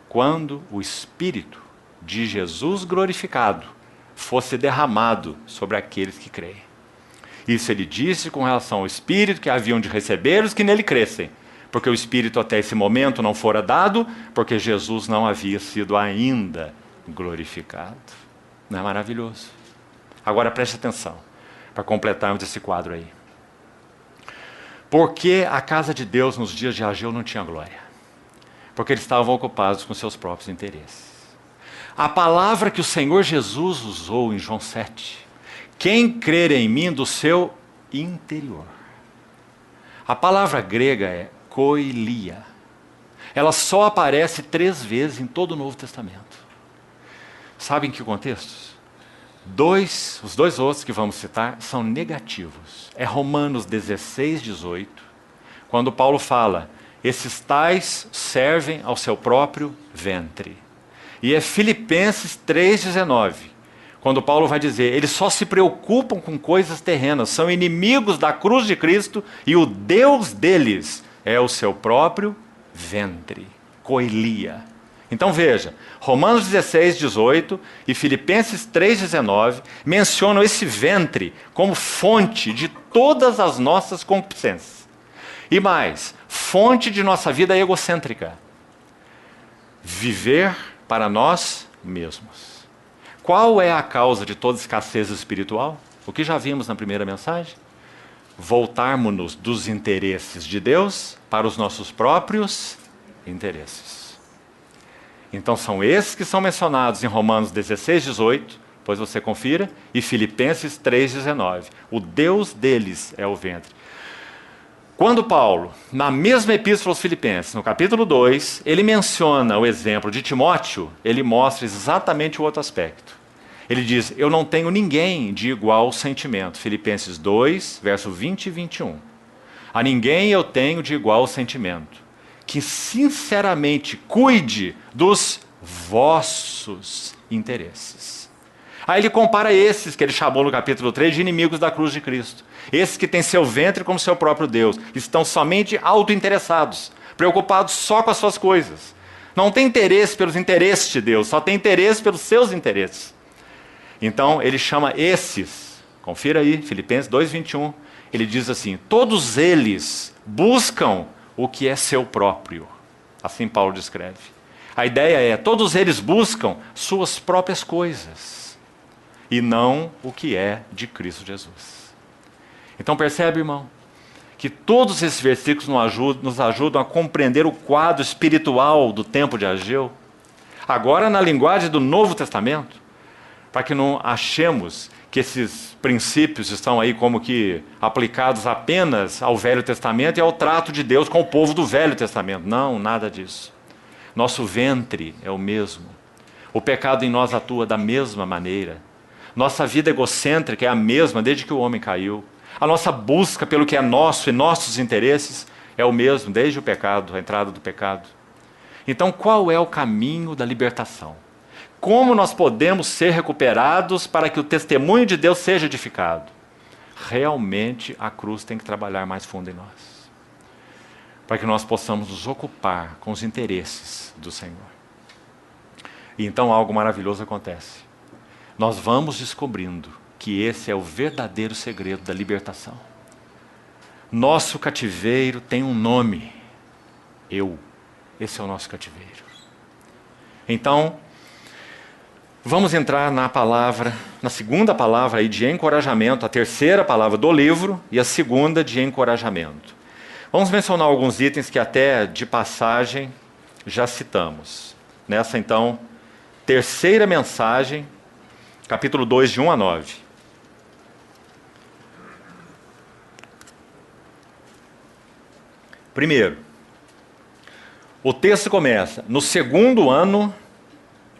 quando o Espírito de Jesus glorificado fosse derramado sobre aqueles que creem. Isso ele disse com relação ao Espírito que haviam de receber os que nele crescem, porque o Espírito até esse momento não fora dado, porque Jesus não havia sido ainda glorificado. Não é maravilhoso? Agora preste atenção, para completarmos esse quadro aí. Por que a casa de Deus nos dias de Ageu não tinha glória? Porque eles estavam ocupados com seus próprios interesses. A palavra que o Senhor Jesus usou em João 7, quem crer em mim do seu interior. A palavra grega é koilia. Ela só aparece 3 vezes em todo o Novo Testamento. Sabem que contextos? Os dois outros que vamos citar são negativos. É Romanos 16, 18, quando Paulo fala, esses tais servem ao seu próprio ventre. E é Filipenses 3, 19, quando Paulo vai dizer, eles só se preocupam com coisas terrenas, são inimigos da cruz de Cristo e o Deus deles é o seu próprio ventre, koilia. Então veja, Romanos 16, 18 e Filipenses 3, 19 mencionam esse ventre como fonte de todas as nossas concupiscências. E mais, fonte de nossa vida egocêntrica. Viver para nós mesmos. Qual é a causa de toda escassez espiritual? O que já vimos na primeira mensagem? Voltarmos-nos dos interesses de Deus para os nossos próprios interesses. Então são esses que são mencionados em Romanos 16, 18, depois você confira, e Filipenses 3, 19. O Deus deles é o ventre. Quando Paulo, na mesma epístola aos Filipenses, no capítulo 2, ele menciona o exemplo de Timóteo, ele mostra exatamente o outro aspecto. Ele diz, eu não tenho ninguém de igual sentimento. Filipenses 2, verso 20 e 21. A ninguém eu tenho de igual sentimento, que sinceramente cuide dos vossos interesses. Aí ele compara esses que ele chamou no capítulo 3 de inimigos da cruz de Cristo. Esses que têm seu ventre como seu próprio Deus, estão somente autointeressados, preocupados só com as suas coisas. Não tem interesse pelos interesses de Deus, só tem interesse pelos seus interesses. Então ele chama esses, confira aí, Filipenses 2:21, ele diz assim, todos eles buscam o que é seu próprio. Assim Paulo descreve. A ideia é, todos eles buscam suas próprias coisas, e não o que é de Cristo Jesus. Então percebe, irmão, que todos esses versículos nos ajudam a compreender o quadro espiritual do tempo de Ageu, agora na linguagem do Novo Testamento, para que não achemos que esses princípios estão aí como que aplicados apenas ao Velho Testamento e ao trato de Deus com o povo do Velho Testamento. Não, nada disso. Nosso ventre é o mesmo. O pecado em nós atua da mesma maneira. Nossa vida egocêntrica é a mesma desde que o homem caiu. A nossa busca pelo que é nosso e nossos interesses é o mesmo desde o pecado, a entrada do pecado. Então, qual é o caminho da libertação? Como nós podemos ser recuperados para que o testemunho de Deus seja edificado? Realmente a cruz tem que trabalhar mais fundo em nós, para que nós possamos nos ocupar com os interesses do Senhor. E então algo maravilhoso acontece. Nós vamos descobrindo que esse é o verdadeiro segredo da libertação. Nosso cativeiro tem um nome. Eu. Esse é o nosso cativeiro. Então, vamos entrar na palavra, na segunda palavra aí de encorajamento, a terceira palavra do livro e a segunda de encorajamento. Vamos mencionar alguns itens que até de passagem já citamos. Nessa então, terceira mensagem, capítulo 2, de 1 a 9. Primeiro, o texto começa, no segundo ano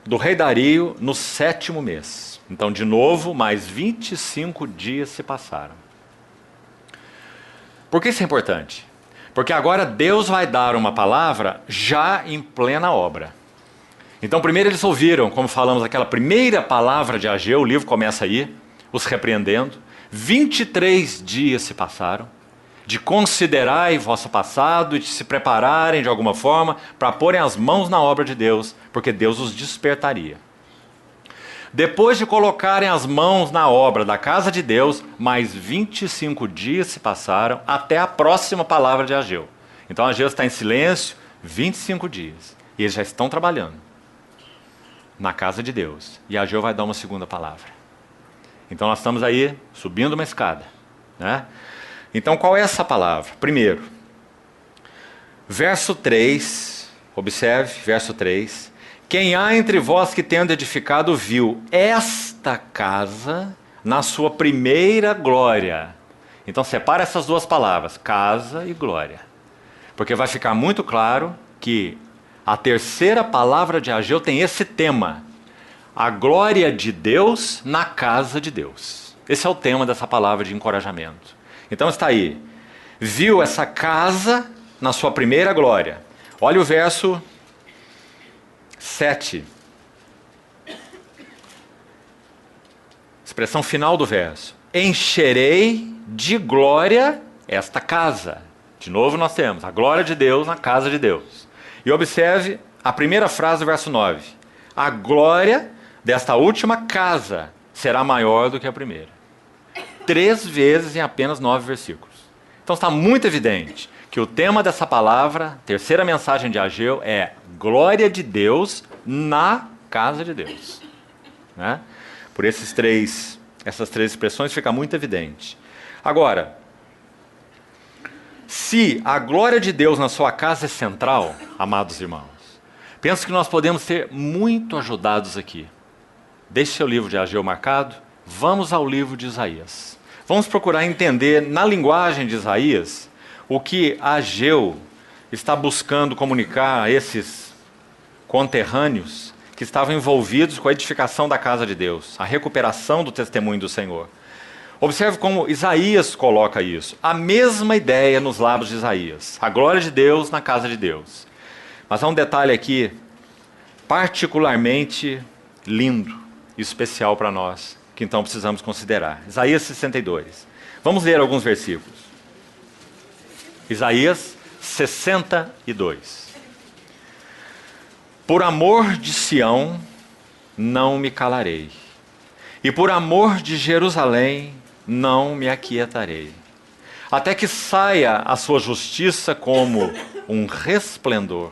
do rei Dario, no 7º mês. Então, de novo, mais 25 dias se passaram. Por que isso é importante? Porque agora Deus vai dar uma palavra já em plena obra. Então, primeiro eles ouviram, como falamos, aquela primeira palavra de Ageu, o livro começa aí, os repreendendo. 23 dias se passaram, de considerai vosso passado e de se prepararem de alguma forma para porem as mãos na obra de Deus, porque Deus os despertaria. Depois de colocarem as mãos na obra da casa de Deus, mais 25 dias se passaram até a próxima palavra de Ageu. Então Ageu está em silêncio 25 dias e eles já estão trabalhando na casa de Deus. E Ageu vai dar uma segunda palavra. Então nós estamos aí subindo uma escada, né? Então qual é essa palavra? Primeiro, verso 3, observe, verso 3. Quem há entre vós que tendo edificado viu esta casa na sua primeira glória. Então separa essas duas palavras, casa e glória. Porque vai ficar muito claro que a terceira palavra de Ageu tem esse tema. A glória de Deus na casa de Deus. Esse é o tema dessa palavra de encorajamento. Então está aí. Viu essa casa na sua primeira glória. Olha o verso 7. Expressão final do verso. Encherei de glória esta casa. De novo nós temos a glória de Deus na casa de Deus. E observe a primeira frase do verso 9. A glória desta última casa será maior do que a primeira. 3 vezes em apenas 9 versículos. Então está muito evidente que o tema dessa palavra, terceira mensagem de Ageu, é glória de Deus na casa de Deus. Né? Por essas três expressões fica muito evidente. Agora, se a glória de Deus na sua casa é central, amados irmãos, penso que nós podemos ser muito ajudados aqui. Deixe seu livro de Ageu marcado, vamos ao livro de Isaías. Vamos procurar entender na linguagem de Isaías o que Ageu está buscando comunicar a esses conterrâneos que estavam envolvidos com a edificação da casa de Deus, a recuperação do testemunho do Senhor. Observe como Isaías coloca isso. A mesma ideia nos lábios de Isaías. A glória de Deus na casa de Deus. Mas há um detalhe aqui particularmente lindo e especial para nós, que então precisamos considerar. Isaías 62. Vamos ler alguns versículos. Isaías 62. Por amor de Sião, não me calarei. E por amor de Jerusalém, não me aquietarei, até que saia a sua justiça como um resplendor,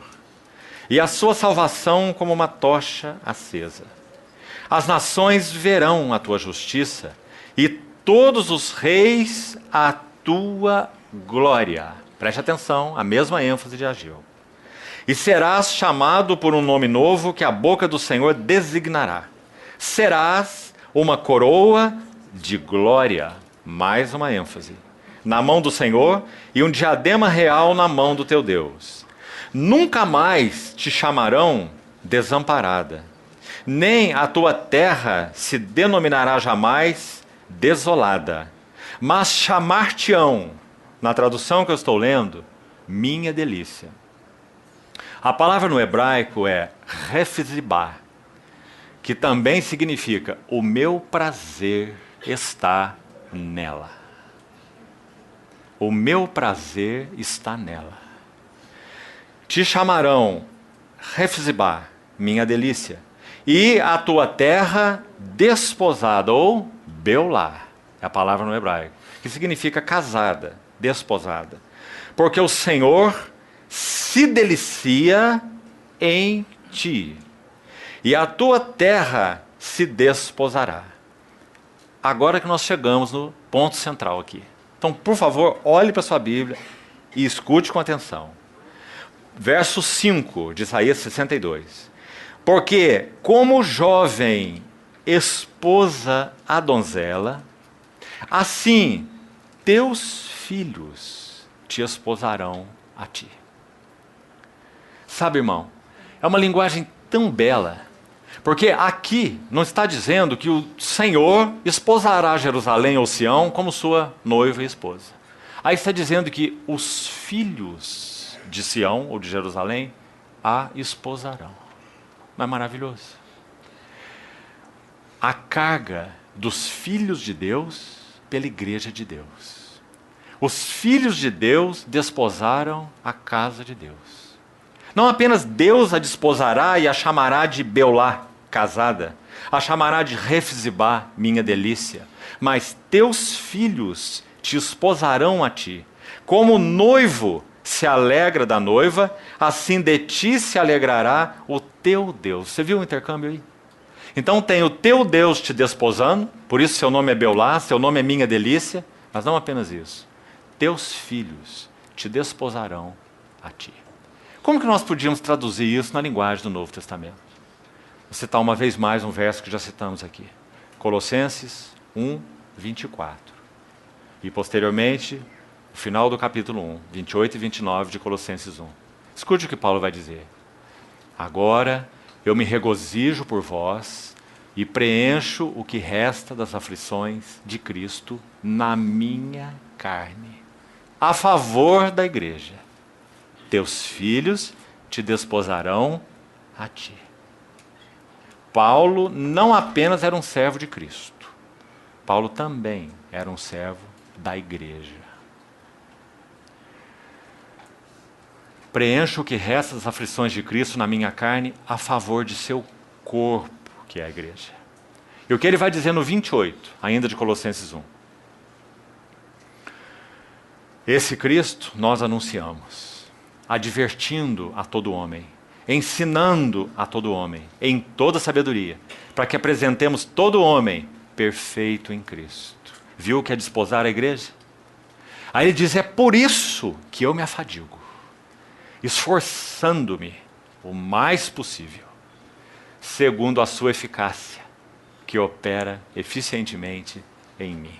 e a sua salvação como uma tocha acesa. As nações verão a tua justiça, e todos os reis a tua glória. Preste atenção, a mesma ênfase de Ageu. E serás chamado por um nome novo que a boca do Senhor designará. Serás uma coroa de glória, mais uma ênfase, na mão do Senhor, e um diadema real na mão do teu Deus. Nunca mais te chamarão desamparada, nem a tua terra se denominará jamais desolada, mas chamar-te-ão, na tradução que eu estou lendo, minha delícia. A palavra no hebraico é refzibá, que também significa o meu prazer está nela. O meu prazer está nela. Te chamarão refzibá, minha delícia, e a tua terra desposada, ou beulá, é a palavra no hebraico, que significa casada, desposada. Porque o Senhor se delicia em ti, e a tua terra se desposará. Agora que nós chegamos no ponto central aqui. Então, por favor, olhe para a sua Bíblia e escute com atenção. Verso 5 de Isaías 62. Porque como jovem esposa a donzela, assim teus filhos te esposarão a ti. Sabe, irmão, é uma linguagem tão bela, porque aqui não está dizendo que o Senhor esposará Jerusalém ou Sião como sua noiva e esposa. Aí está dizendo que os filhos de Sião ou de Jerusalém a esposarão. Não é maravilhoso? A carga dos filhos de Deus pela igreja de Deus. Os filhos de Deus desposaram a casa de Deus. Não apenas Deus a desposará e a chamará de Beulá, casada, a chamará de Refzibá, minha delícia, mas teus filhos te esposarão a ti. Como o noivo se alegra da noiva, assim de ti se alegrará o teu Deus. Você viu o intercâmbio aí? Então tem o teu Deus te desposando, por isso seu nome é Beulá, seu nome é minha delícia, mas não apenas isso. Teus filhos te desposarão a ti. Como que nós podíamos traduzir isso na linguagem do Novo Testamento? Vou citar uma vez mais um verso que já citamos aqui. Colossenses 1, 24. E posteriormente, o final do capítulo 1, 28 e 29 de Colossenses 1. Escute o que Paulo vai dizer. Agora eu me regozijo por vós e preencho o que resta das aflições de Cristo na minha carne, a favor da igreja. Teus filhos te desposarão a ti. Paulo não apenas era um servo de Cristo, Paulo também era um servo da igreja. preencho o que resta das aflições de Cristo na minha carne a favor de seu corpo, que é a igreja. E o que ele vai dizer no 28, ainda de Colossenses 1. Esse Cristo nós anunciamos, advertindo a todo homem, ensinando a todo homem, em toda sabedoria, para que apresentemos todo homem perfeito em Cristo. Viu o que é desposar a igreja? Aí ele diz, é por isso que eu me afadigo, esforçando-me o mais possível, segundo a sua eficácia, que opera eficientemente em mim.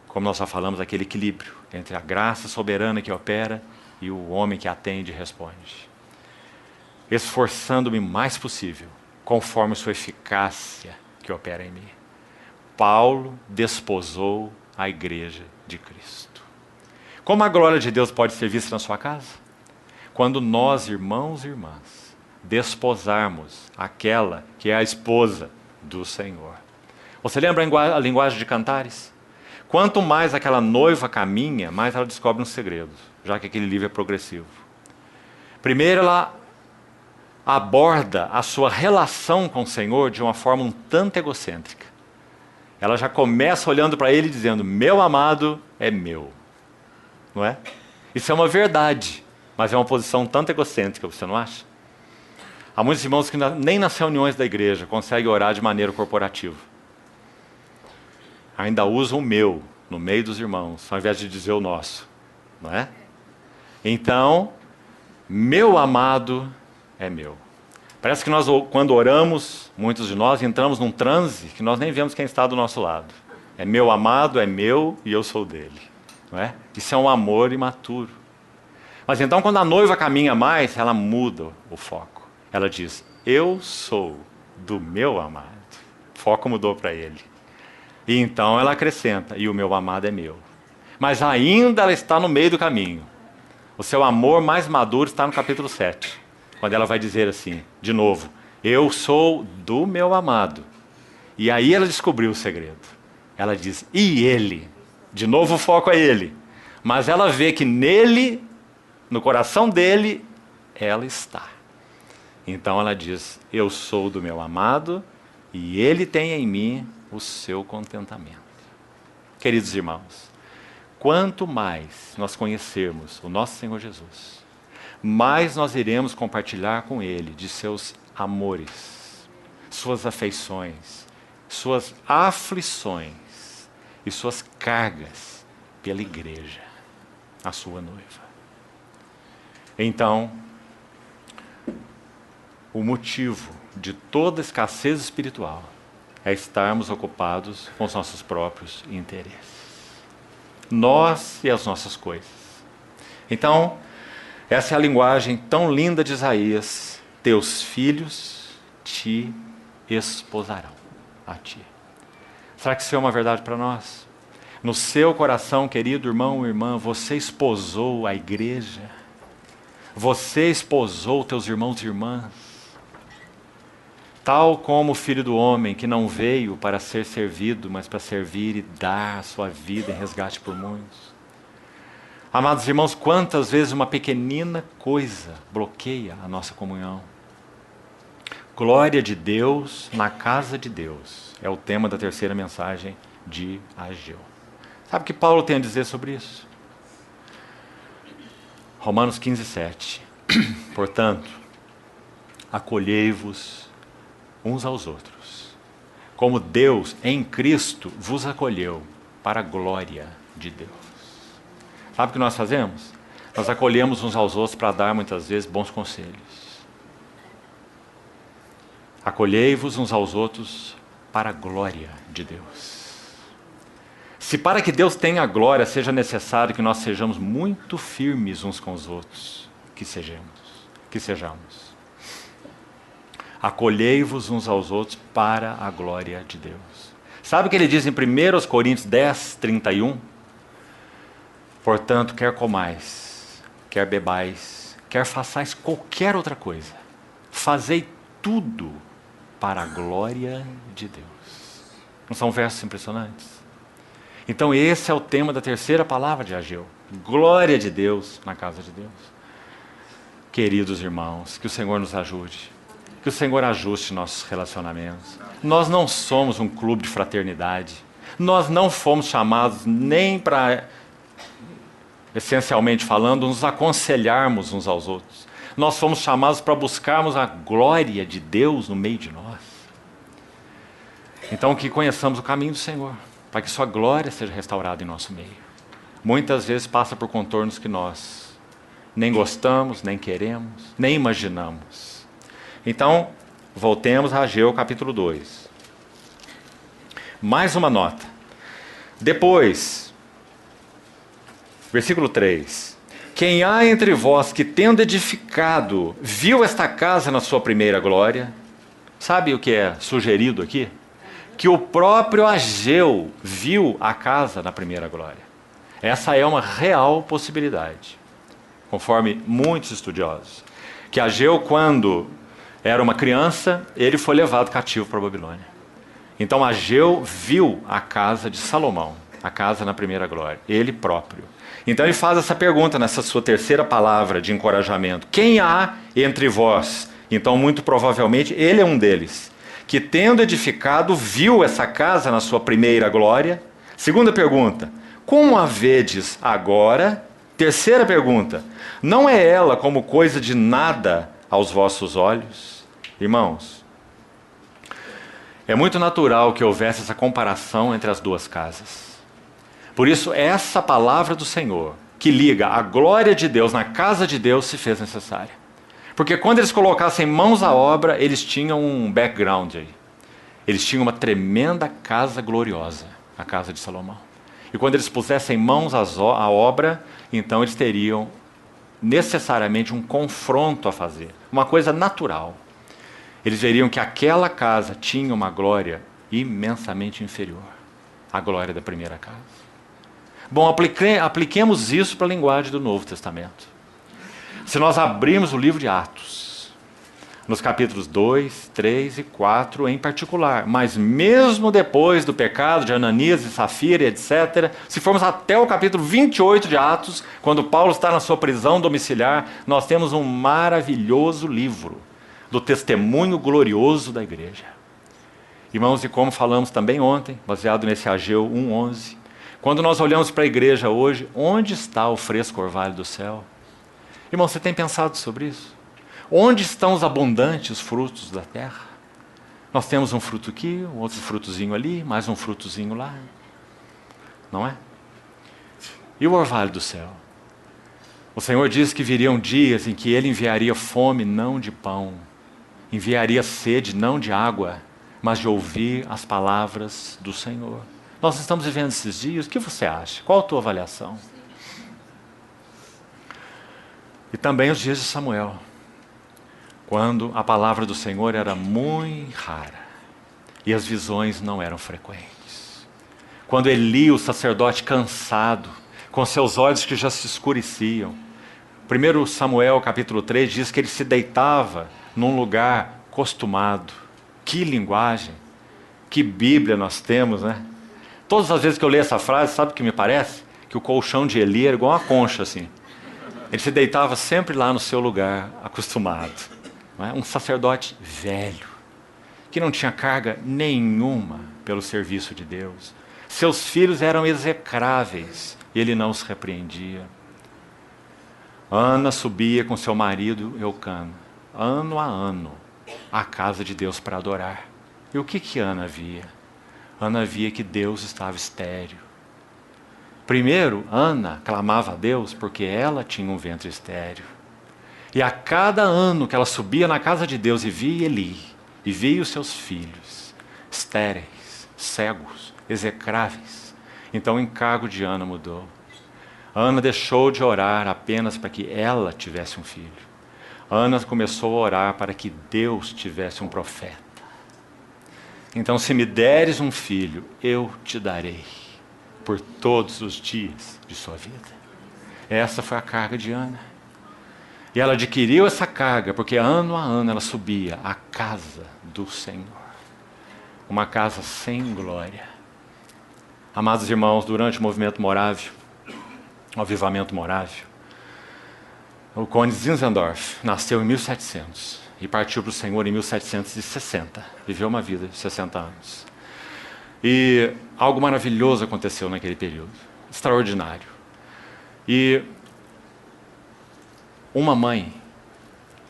Como nós já falamos, aquele equilíbrio entre a graça soberana que opera e o homem que atende e responde. Esforçando-me o mais possível, conforme sua eficácia que opera em mim. Paulo desposou a igreja de Cristo. Como a glória de Deus pode ser vista na sua casa? Quando nós, irmãos e irmãs, desposarmos aquela que é a esposa do Senhor. Você lembra a linguagem de Cantares? Quanto mais aquela noiva caminha, mais ela descobre um segredo, já que aquele livro é progressivo. Primeiro, ela aborda a sua relação com o Senhor de uma forma um tanto egocêntrica. Ela já começa olhando para ele dizendo, meu amado é meu. Não é? Isso é uma verdade, mas é uma posição um tanto egocêntrica, você não acha? Há muitos irmãos que nem nas reuniões da igreja conseguem orar de maneira corporativa. Ainda usam o meu no meio dos irmãos, ao invés de dizer o nosso. Não é? Então, meu amado é meu. Parece que nós, quando oramos, muitos de nós entramos num transe que nós nem vemos quem está do nosso lado. É meu amado, é meu e eu sou dele. Não é? Isso é um amor imaturo. Mas então, quando a noiva caminha mais, ela muda o foco. Ela diz, eu sou do meu amado. O foco mudou para ele. E então ela acrescenta, e o meu amado é meu. Mas ainda ela está no meio do caminho. O seu amor mais maduro está no capítulo 7. Quando ela vai dizer assim, de novo, eu sou do meu amado. E aí ela descobriu o segredo. Ela diz, e ele? De novo o foco é ele. Mas ela vê que nele, no coração dele, ela está. Então ela diz, eu sou do meu amado e ele tem em mim o seu contentamento. Queridos irmãos, quanto mais nós conhecermos o nosso Senhor Jesus, mais nós iremos compartilhar com Ele de seus amores, suas afeições, suas aflições e suas cargas pela igreja, a sua noiva. Então, o motivo de toda escassez espiritual é estarmos ocupados com os nossos próprios interesses. Nós e as nossas coisas. Então, essa é a linguagem tão linda de Isaías. Teus filhos te esposarão a ti. Será que isso é uma verdade para nós? No seu coração, querido irmão e irmã, você esposou a igreja? Você esposou teus irmãos e irmãs? Tal como o Filho do Homem, que não veio para ser servido, mas para servir e dar a sua vida em resgate por muitos. Amados irmãos, quantas vezes uma pequenina coisa bloqueia a nossa comunhão? Glória de Deus na casa de Deus é o tema da terceira mensagem de Ageu. Sabe o que Paulo tem a dizer sobre isso? Romanos 15, 7. Portanto, acolhei-vos uns aos outros, como Deus em Cristo vos acolheu para a glória de Deus. Sabe o que nós fazemos? Nós acolhemos uns aos outros para dar muitas vezes bons conselhos. Acolhei-vos uns aos outros para a glória de Deus. Se para que Deus tenha glória seja necessário que nós sejamos muito firmes uns com os outros, que sejamos. Acolhei-vos uns aos outros para a glória de Deus. Sabe o que ele diz em 1 Coríntios 10, 31? Portanto, quer comais, quer bebais, quer façais qualquer outra coisa, fazei tudo para a glória de Deus. Não são versos impressionantes? Então esse é o tema da terceira palavra de Ageu. Glória de Deus na casa de Deus. queridos irmãos, que o Senhor nos ajude. Que o Senhor ajuste nossos relacionamentos. Nós não somos um clube de fraternidade. Nós não fomos chamados nem para, essencialmente falando, nos aconselharmos uns aos outros. Nós fomos chamados para buscarmos a glória de Deus no meio de nós. Então que conheçamos o caminho do Senhor, para que sua glória seja restaurada em nosso meio. Muitas vezes passa por contornos que nós nem gostamos, nem queremos, nem imaginamos. Então, voltemos a Ageu capítulo 2. Mais uma nota. Depois, versículo 3. Quem há entre vós que, tendo edificado, viu esta casa na sua primeira glória? Sabe o que é sugerido aqui? Que o próprio Ageu viu a casa na primeira glória. Essa é uma real possibilidade, conforme muitos estudiosos. Que Ageu, quando era uma criança, ele foi levado cativo para a Babilônia. Então Ageu viu a casa de Salomão, a casa na primeira glória, ele próprio. Então ele faz essa pergunta nessa sua terceira palavra de encorajamento. Quem há entre vós? Então, muito provavelmente, ele é um deles, que tendo edificado, viu essa casa na sua primeira glória. Segunda pergunta, como a vedes agora? Terceira pergunta, não é ela como coisa de nada aos vossos olhos? Irmãos, é muito natural que houvesse essa comparação entre as duas casas. Por isso, essa palavra do Senhor, que liga a glória de Deus na casa de Deus, se fez necessária. Porque quando eles colocassem mãos à obra, eles tinham um background aí. Eles tinham uma tremenda casa gloriosa, a casa de Salomão. E quando eles pusessem mãos à obra, então eles teriam necessariamente um confronto a fazer, uma coisa natural. Eles veriam que aquela casa tinha uma glória imensamente inferior à glória da primeira casa. Bom, apliquemos isso para a linguagem do Novo Testamento. Se nós abrirmos o livro de Atos, nos capítulos 2, 3 e 4 em particular, mas mesmo depois do pecado de Ananias e Safira, etc., se formos até o capítulo 28 de Atos, quando Paulo está na sua prisão domiciliar, nós temos um maravilhoso livro do testemunho glorioso da igreja. Irmãos, e como falamos também ontem, baseado nesse Ageu 1:11, quando nós olhamos para a igreja hoje, onde está o fresco orvalho do céu? Irmão, você tem pensado sobre isso? Onde estão os abundantes frutos da terra? Nós temos um fruto aqui, um outro frutozinho ali, mais um frutozinho lá. Não é? E o orvalho do céu? O Senhor diz que viriam dias em que Ele enviaria fome, não de pão. Enviaria sede, não de água, mas de ouvir as palavras do Senhor. Nós estamos vivendo esses dias, o que você acha? Qual a tua avaliação? E também os dias de Samuel, quando a palavra do Senhor era muito rara e as visões não eram frequentes. Quando Eli, o sacerdote cansado, com seus olhos que já se escureciam. 1 Samuel capítulo 3 diz que ele se deitava num lugar costumado. Que linguagem, que Bíblia nós temos, né? Todas as vezes que eu leio essa frase, sabe o que me parece? Que o colchão de Eli era igual uma concha, assim. Ele se deitava sempre lá no seu lugar, acostumado. Não é? Um sacerdote velho, que não tinha carga nenhuma pelo serviço de Deus. Seus filhos eram execráveis, e ele não os repreendia. Ana subia com seu marido Eucana, ano a ano, à casa de Deus para adorar. E o que Ana via? Ana via que Deus estava estéril. Primeiro, Ana clamava a Deus porque ela tinha um ventre estéril. E a cada ano que ela subia na casa de Deus e via Eli, e via os seus filhos, estéreis, cegos, execráveis, então o encargo de Ana mudou. Ana deixou de orar apenas para que ela tivesse um filho. Ana começou a orar para que Deus tivesse um profeta. Então, se me deres um filho, eu te darei por todos os dias de sua vida. Essa foi a carga de Ana. E ela adquiriu essa carga porque ano a ano ela subia à casa do Senhor. Uma casa sem glória. Amados irmãos, durante o movimento Morávio, o avivamento Morávio, O Conde Zinzendorf nasceu em 1700 e partiu para o Senhor em 1760. Viveu uma vida de 60 anos. E algo maravilhoso aconteceu naquele período, extraordinário. E uma mãe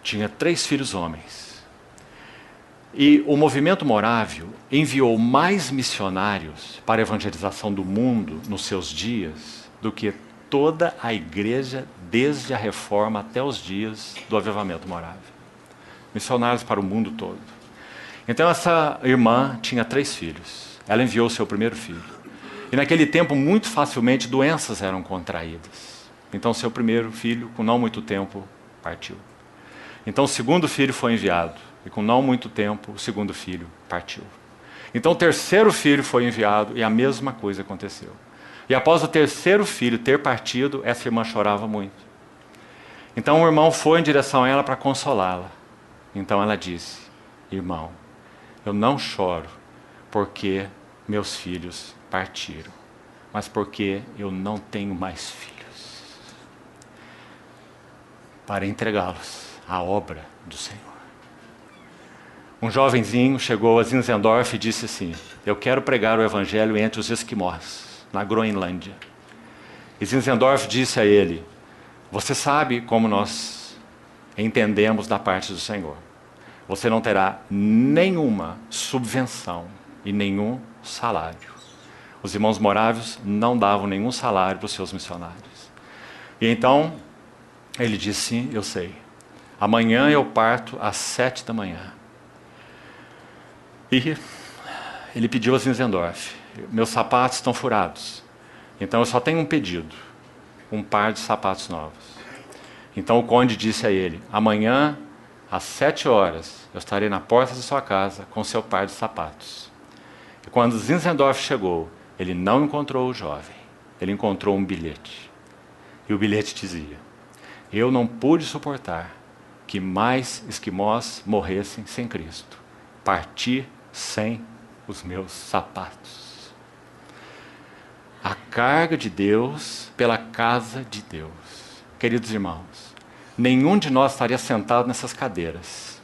tinha 3 filhos homens. E o movimento Morávio enviou mais missionários para a evangelização do mundo nos seus dias do que toda a igreja desde a Reforma até os dias do Avivamento Morávio. Missionários para o mundo todo. Então essa irmã tinha 3 filhos. Ela enviou seu primeiro filho. E naquele tempo, muito facilmente, doenças eram contraídas. Então seu primeiro filho, com não muito tempo, partiu. Então o segundo filho foi enviado. E com não muito tempo, o segundo filho partiu. Então o terceiro filho foi enviado e a mesma coisa aconteceu. E após o terceiro filho ter partido, essa irmã chorava muito. Então o irmão foi em direção a ela para consolá-la. Então ela disse: irmão, eu não choro porque meus filhos partiram, mas porque eu não tenho mais filhos para entregá-los à obra do Senhor. Um jovenzinho chegou a Zinzendorf e disse assim: eu quero pregar o evangelho entre os esquimós, na Groenlândia. E Zinzendorf disse a ele: você sabe como nós entendemos da parte do Senhor. Você não terá nenhuma subvenção e nenhum salário. Os irmãos morávios não davam nenhum salário para os seus missionários. E então ele disse: sim, eu sei. Amanhã eu parto às 7 da manhã. E ele pediu a Zinzendorf: meus sapatos estão furados. Então eu só tenho um pedido: um par de sapatos novos. Então o conde disse a ele: amanhã, às 7 horas, eu estarei na porta de sua casa com seu par de sapatos. E quando Zinzendorf chegou, ele não encontrou o jovem. Ele encontrou um bilhete. E o bilhete dizia: eu não pude suportar que mais esquimós morressem sem Cristo. Parti sem os meus sapatos. A carga de Deus pela casa de Deus. Queridos irmãos, nenhum de nós estaria sentado nessas cadeiras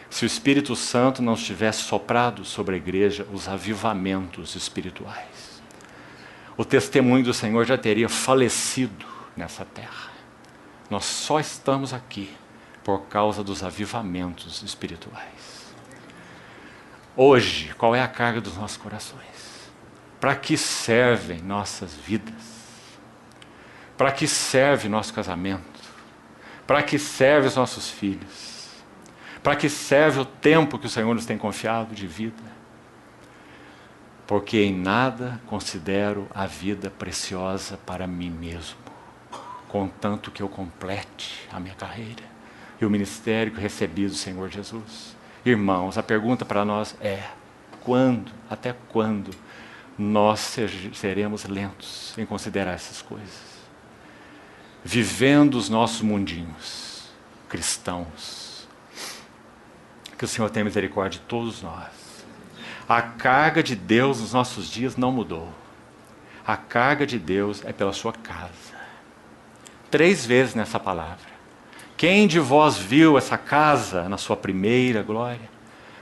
se o Espírito Santo não tivesse soprado sobre a igreja os avivamentos espirituais. O testemunho do Senhor já teria falecido nessa terra. Nós só estamos aqui por causa dos avivamentos espirituais. Hoje, qual é a carga dos nossos corações? Para que servem nossas vidas? Para que serve nosso casamento? Para que serve os nossos filhos? Para que serve o tempo que o Senhor nos tem confiado de vida? Porque em nada considero a vida preciosa para mim mesmo, contanto que eu complete a minha carreira e o ministério que recebi do Senhor Jesus. Irmãos, a pergunta para nós é: quando, até quando nós seremos lentos em considerar essas coisas? Vivendo os nossos mundinhos cristãos. Que o Senhor tenha misericórdia de todos nós. A carga de Deus nos nossos dias não mudou. A carga de Deus é pela sua casa. 3 vezes nessa palavra. Quem de vós viu essa casa na sua primeira glória?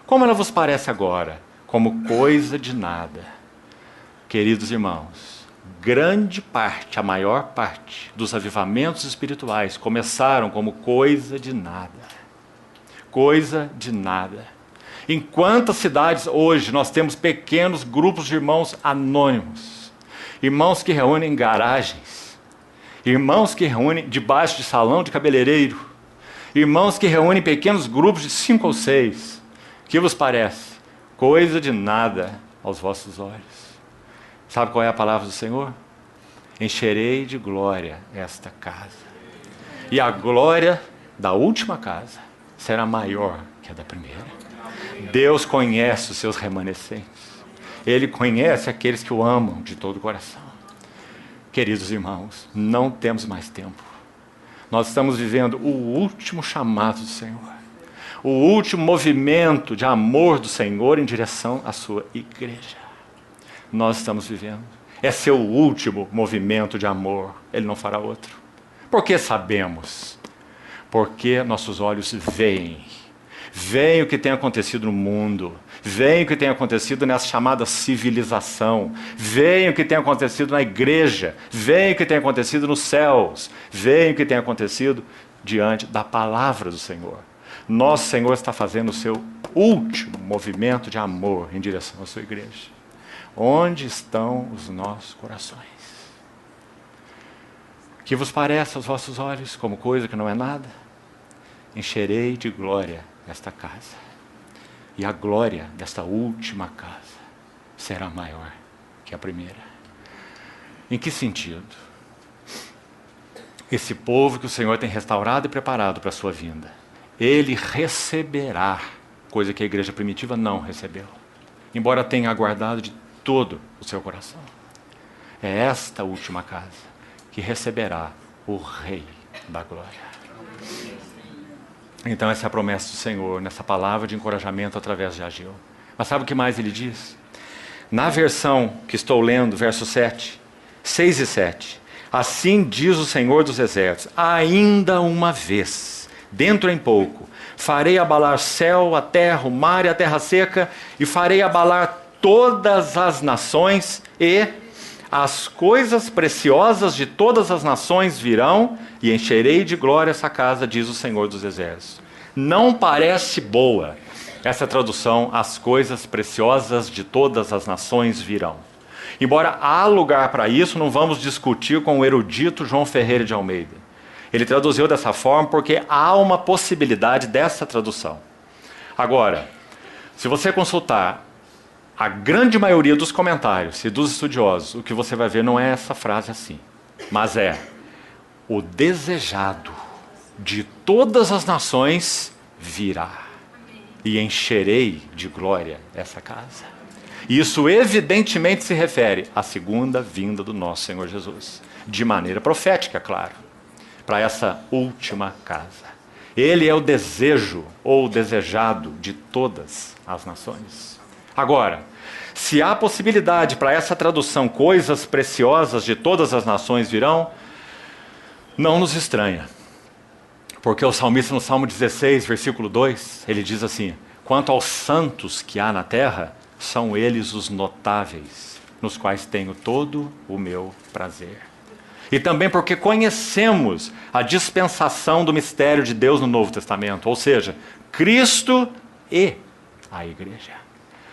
Como ela vos parece agora? Como coisa de nada. Queridos irmãos, grande parte, a maior parte dos avivamentos espirituais começaram como coisa de nada. Coisa de nada. Em quantas cidades hoje nós temos pequenos grupos de irmãos anônimos, irmãos que reúnem em garagens, irmãos que reúnem debaixo de salão de cabeleireiro, irmãos que reúnem pequenos grupos de 5 ou 6. Que vos parece? Coisa de nada aos vossos olhos. Sabe qual é a palavra do Senhor? Encherei de glória esta casa. E a glória da última casa será maior que a da primeira. Deus conhece os seus remanescentes. Ele conhece aqueles que o amam de todo o coração. Queridos irmãos, não temos mais tempo. Nós estamos vivendo o último chamado do Senhor. O último movimento de amor do Senhor em direção à sua igreja. Nós estamos vivendo. É seu último movimento de amor. Ele não fará outro. Porque sabemos Porque nossos olhos veem. Veem o que tem acontecido no mundo. Veem o que tem acontecido nessa chamada civilização. Veem o que tem acontecido na igreja. Veem o que tem acontecido nos céus. Veem o que tem acontecido diante da palavra do Senhor. Nosso Senhor está fazendo o seu último movimento de amor em direção à sua igreja. Onde estão os nossos corações? Que vos parece aos vossos olhos como coisa que não é nada? Encherei de glória esta casa. E a glória desta última casa será maior que a primeira. Em que sentido? Esse povo que o Senhor tem restaurado e preparado para a sua vinda, ele receberá, coisa que a igreja primitiva não recebeu, embora tenha aguardado de todo o seu coração. É esta última casa que receberá o Rei da Glória. Então essa é a promessa do Senhor, nessa palavra de encorajamento através de Ageu. Mas sabe o que mais ele diz? Na versão que estou lendo, verso 7, 6 e 7. Assim diz o Senhor dos Exércitos, ainda uma vez, dentro em pouco, farei abalar céu, a terra, o mar e a terra seca, e farei abalar todas as nações, e as coisas preciosas de todas as nações virão, e encherei de glória essa casa, diz o Senhor dos Exércitos. Não parece boa essa tradução, as coisas preciosas de todas as nações virão. Embora há lugar para isso, não vamos discutir com o erudito João Ferreira de Almeida. Ele traduziu dessa forma porque há uma possibilidade dessa tradução. Agora, se você consultar a grande maioria dos comentários e dos estudiosos, o que você vai ver não é essa frase assim, mas é o desejado de todas as nações virá, e encherei de glória essa casa. Isso evidentemente se refere à segunda vinda do nosso Senhor Jesus, de maneira profética, claro, para essa última casa. Ele é o desejo ou o desejado de todas as nações. Agora, se há possibilidade para essa tradução, coisas preciosas de todas as nações virão, não nos estranha. Porque o salmista no Salmo 16, versículo 2, ele diz assim, quanto aos santos que há na terra, são eles os notáveis, nos quais tenho todo o meu prazer. E também porque conhecemos a dispensação do mistério de Deus no Novo Testamento, ou seja, Cristo e a igreja.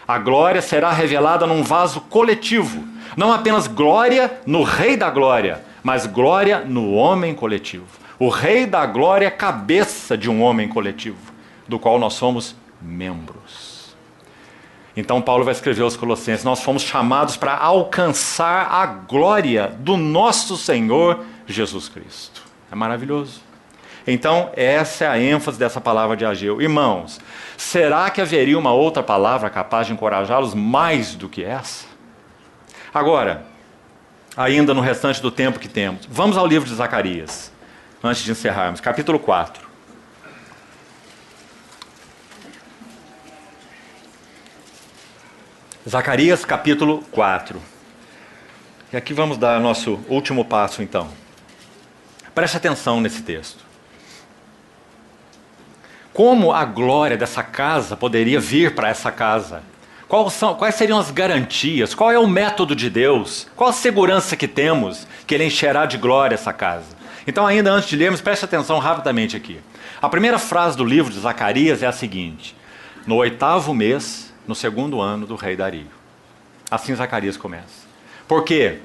A glória será revelada num vaso coletivo, não apenas glória no Rei da Glória, mas glória no homem coletivo. O Rei da Glória é cabeça de um homem coletivo, do qual nós somos membros. Então Paulo vai escrever aos Colossenses, nós fomos chamados para alcançar a glória do nosso Senhor Jesus Cristo. É maravilhoso. Então essa é a ênfase dessa palavra de Ageu. Irmãos, será que haveria uma outra palavra capaz de encorajá-los mais do que essa? Agora, ainda no restante do tempo que temos, vamos ao livro de Zacarias, antes de encerrarmos, capítulo 4. Zacarias capítulo 4. E aqui vamos dar nosso último passo então. Preste atenção nesse texto. Como a glória dessa casa poderia vir para essa casa? Quais seriam as garantias? Qual é o método de Deus? Qual a segurança que temos que Ele encherá de glória essa casa? Então ainda antes de lermos, preste atenção rapidamente aqui. A primeira frase do livro de Zacarias é a seguinte. No 8º mês, no 2º ano do rei Dario. Assim Zacarias começa. Por quê?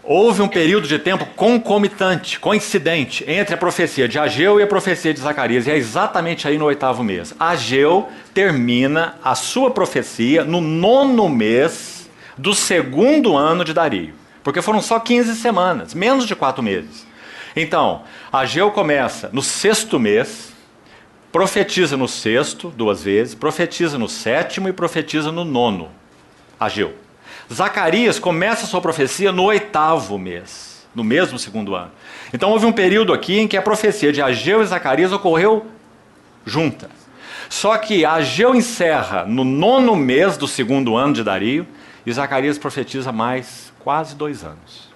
Houve um período de tempo concomitante, coincidente, entre a profecia de Ageu e a profecia de Zacarias. E é exatamente aí no 8º mês. Ageu termina a sua profecia no 9º mês do 2º ano de Dario. Porque foram só 15 semanas, menos de 4 meses. Então, Ageu começa no 6º mês, profetiza no 6º, 2 vezes, profetiza no 7º e profetiza no 9º. Ageu. Zacarias começa a sua profecia no 8º mês, no mesmo 2º ano. Então houve um período aqui em que a profecia de Ageu e Zacarias ocorreu junta. Só que Ageu encerra no 9º mês do 2º ano de Dario e Zacarias profetiza mais quase 2 anos.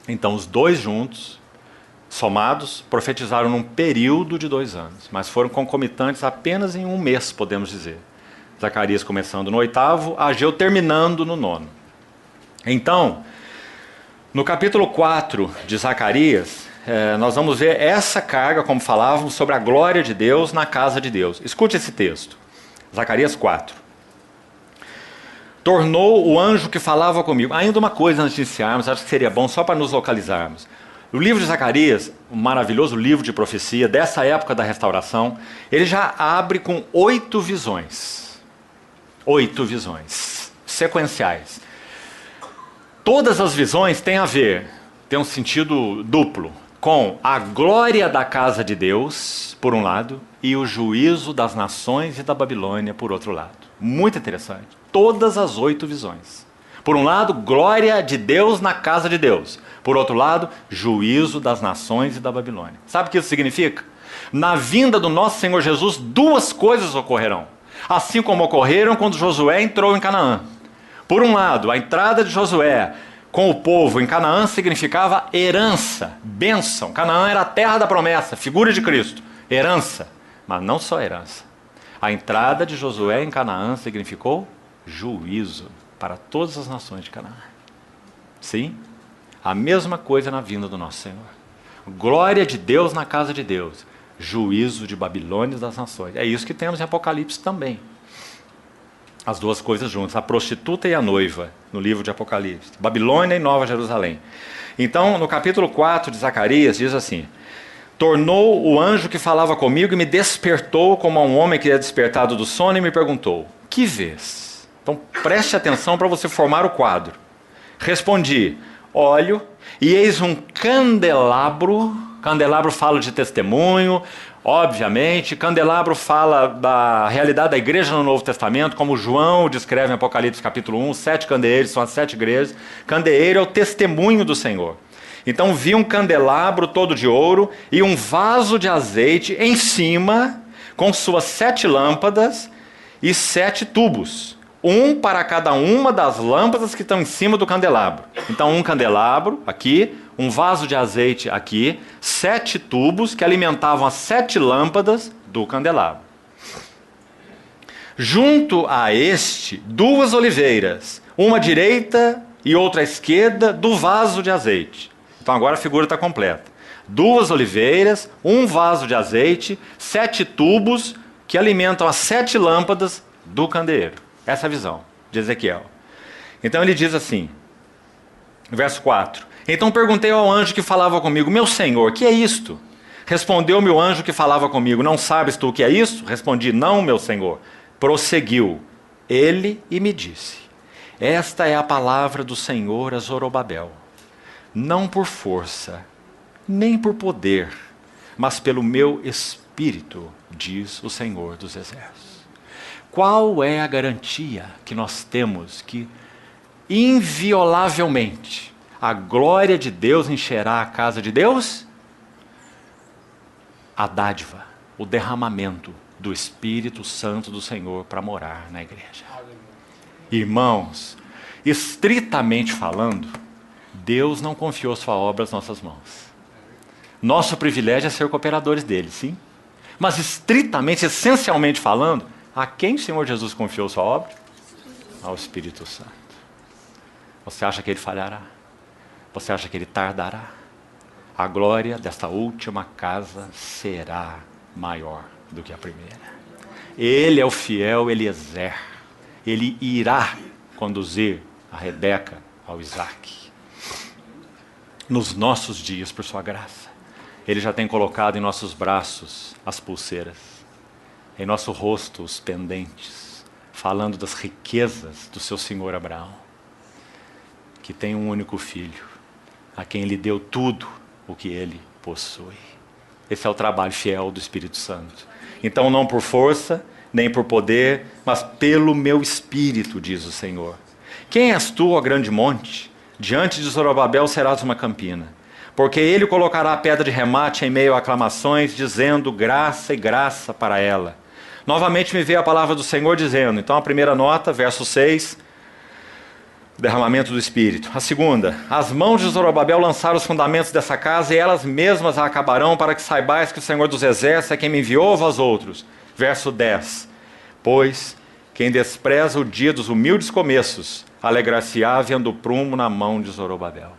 Então os dois juntos somados, profetizaram num período de 2 anos, mas foram concomitantes apenas em um mês, podemos dizer. Zacarias começando no 8º, Ageu terminando no 9º. Então, no capítulo 4 de Zacarias, nós vamos ver essa carga, como falávamos, sobre a glória de Deus na casa de Deus. Escute esse texto, Zacarias 4. Tornou o anjo que falava comigo. Ainda uma coisa antes de iniciarmos, acho que seria bom só para nos localizarmos. O livro de Zacarias, um maravilhoso livro de profecia dessa época da restauração, ele já abre com 8 visões. 8 visões sequenciais. Todas as visões têm a ver, tem um sentido duplo, com a glória da casa de Deus, por um lado, e o juízo das nações e da Babilônia, por outro lado. Muito interessante. Todas as 8 visões. Por um lado, glória de Deus na casa de Deus. Por outro lado, juízo das nações e da Babilônia. Sabe o que isso significa? Na vinda do nosso Senhor Jesus, 2 coisas ocorrerão. Assim como ocorreram quando Josué entrou em Canaã. Por um lado, a entrada de Josué com o povo em Canaã significava herança, bênção. Canaã era a terra da promessa, figura de Cristo. Herança, mas não só herança. A entrada de Josué em Canaã significou juízo para todas as nações de Canaã. Sim? A mesma coisa na vinda do nosso Senhor. Glória de Deus na casa de Deus. Juízo de Babilônia das nações. É isso que temos em Apocalipse também. As 2 coisas juntas. A prostituta e a noiva, no livro de Apocalipse. Babilônia e Nova Jerusalém. Então, no capítulo 4 de Zacarias, diz assim: tornou o anjo que falava comigo e me despertou como a um homem que é despertado do sono e me perguntou: que vês? Então, preste atenção para você formar o quadro. Respondi: olho, e eis um candelabro. Candelabro fala de testemunho, obviamente. Candelabro fala da realidade da igreja no Novo Testamento, como João descreve em Apocalipse capítulo 1, 7 candeeiros, são as 7 igrejas. Candeeiro é o testemunho do Senhor. Então vi um candelabro todo de ouro e um vaso de azeite em cima, com suas 7 lâmpadas e 7 tubos. Um para cada uma das lâmpadas que estão em cima do candelabro. Então um candelabro aqui, um vaso de azeite aqui, 7 tubos que alimentavam as 7 lâmpadas do candelabro. Junto a este, 2 oliveiras, uma à direita e outra à esquerda do vaso de azeite. Então agora a figura está completa. 2 oliveiras, um vaso de azeite, 7 tubos que alimentam as 7 lâmpadas do candeeiro. Essa é a visão de Ezequiel. Então ele diz assim, verso 4. Então perguntei ao anjo que falava comigo: meu senhor, que é isto? Respondeu-me o anjo que falava comigo: não sabes tu o que é isto? Respondi: não, meu senhor. Prosseguiu ele e me disse: esta é a palavra do Senhor a Zorobabel. Não por força, nem por poder, mas pelo meu espírito, diz o Senhor dos Exércitos. Qual é a garantia que nós temos que, inviolavelmente, a glória de Deus encherá a casa de Deus? A dádiva, o derramamento do Espírito Santo do Senhor para morar na igreja. Irmãos, estritamente falando, Deus não confiou sua obra às nossas mãos. Nosso privilégio é ser cooperadores dele, sim? Mas estritamente, essencialmente falando, a quem o Senhor Jesus confiou sua obra? Ao Espírito Santo. Você acha que ele falhará? Você acha que ele tardará? A glória desta última casa será maior do que a primeira. Ele é o fiel Eliezer. Ele irá conduzir a Rebeca ao Isaac. Nos nossos dias, por sua graça, ele já tem colocado em nossos braços as pulseiras, em nosso rosto os pendentes, falando das riquezas do seu senhor Abraão, que tem um único filho, a quem ele deu tudo o que ele possui. Esse é o trabalho fiel do Espírito Santo. Então, não por força, nem por poder, mas pelo meu Espírito, diz o Senhor. Quem és tu, ó grande monte? Diante de Zorobabel serás uma campina. Porque ele colocará a pedra de remate em meio a aclamações, dizendo graça e graça para ela. Novamente me veio a palavra do Senhor dizendo, então a primeira nota, verso 6. derramamento do Espírito. A segunda, as mãos de Zorobabel lançaram os fundamentos dessa casa e elas mesmas a acabarão, para que saibais que o Senhor dos Exércitos é quem me enviou a vós outros. Verso 10, pois quem despreza o dia dos humildes começos, alegrar-se-á vendo o prumo na mão de Zorobabel.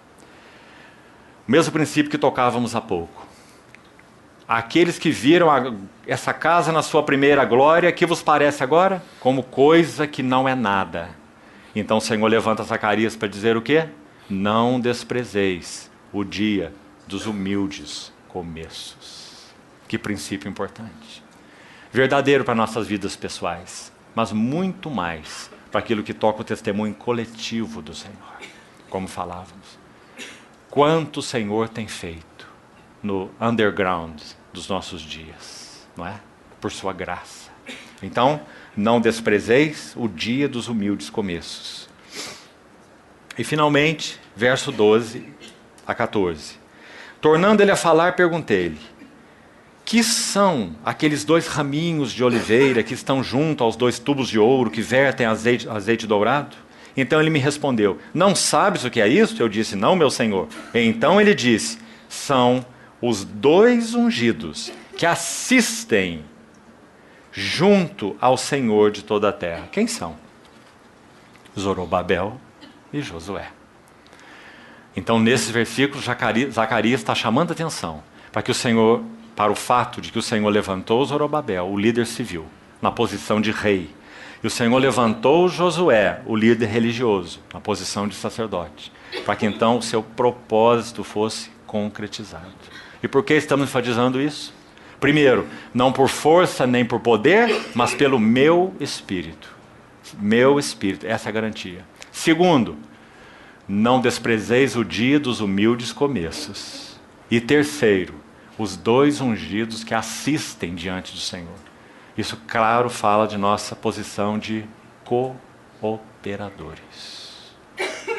O mesmo princípio que tocávamos há pouco. Aqueles que viram essa casa na sua primeira glória, que vos parece agora? Como coisa que não é nada. Então o Senhor levanta Zacarias para dizer o quê? Não desprezeis o dia dos humildes começos. Que princípio importante. Verdadeiro para nossas vidas pessoais, mas muito mais para aquilo que toca o testemunho coletivo do Senhor. Como falávamos. Quanto o Senhor tem feito no underground dos nossos dias, não é? Por sua graça. Então, não desprezeis o dia dos humildes começos. E finalmente, verso 12 a 14. Tornando ele a falar, perguntei-lhe, que são aqueles 2 raminhos de oliveira que estão junto aos 2 tubos de ouro que vertem azeite dourado? Então ele me respondeu, não sabes o que é isso? Eu disse, não, meu senhor. Então ele disse, são os 2 ungidos que assistem junto ao Senhor de toda a terra. Quem são? Zorobabel e Josué. Então, nesses versículos, Zacarias está chamando a atenção para o fato de que o Senhor levantou Zorobabel, o líder civil, na posição de rei. E o Senhor levantou Josué, o líder religioso, na posição de sacerdote, para que então o seu propósito fosse concretizado. E por que estamos enfatizando isso? Primeiro, não por força nem por poder, mas pelo meu Espírito. Meu Espírito, essa é a garantia. Segundo, não desprezeis o dia dos humildes começos. E terceiro, os 2 ungidos que assistem diante do Senhor. Isso, claro, fala de nossa posição de cooperadores.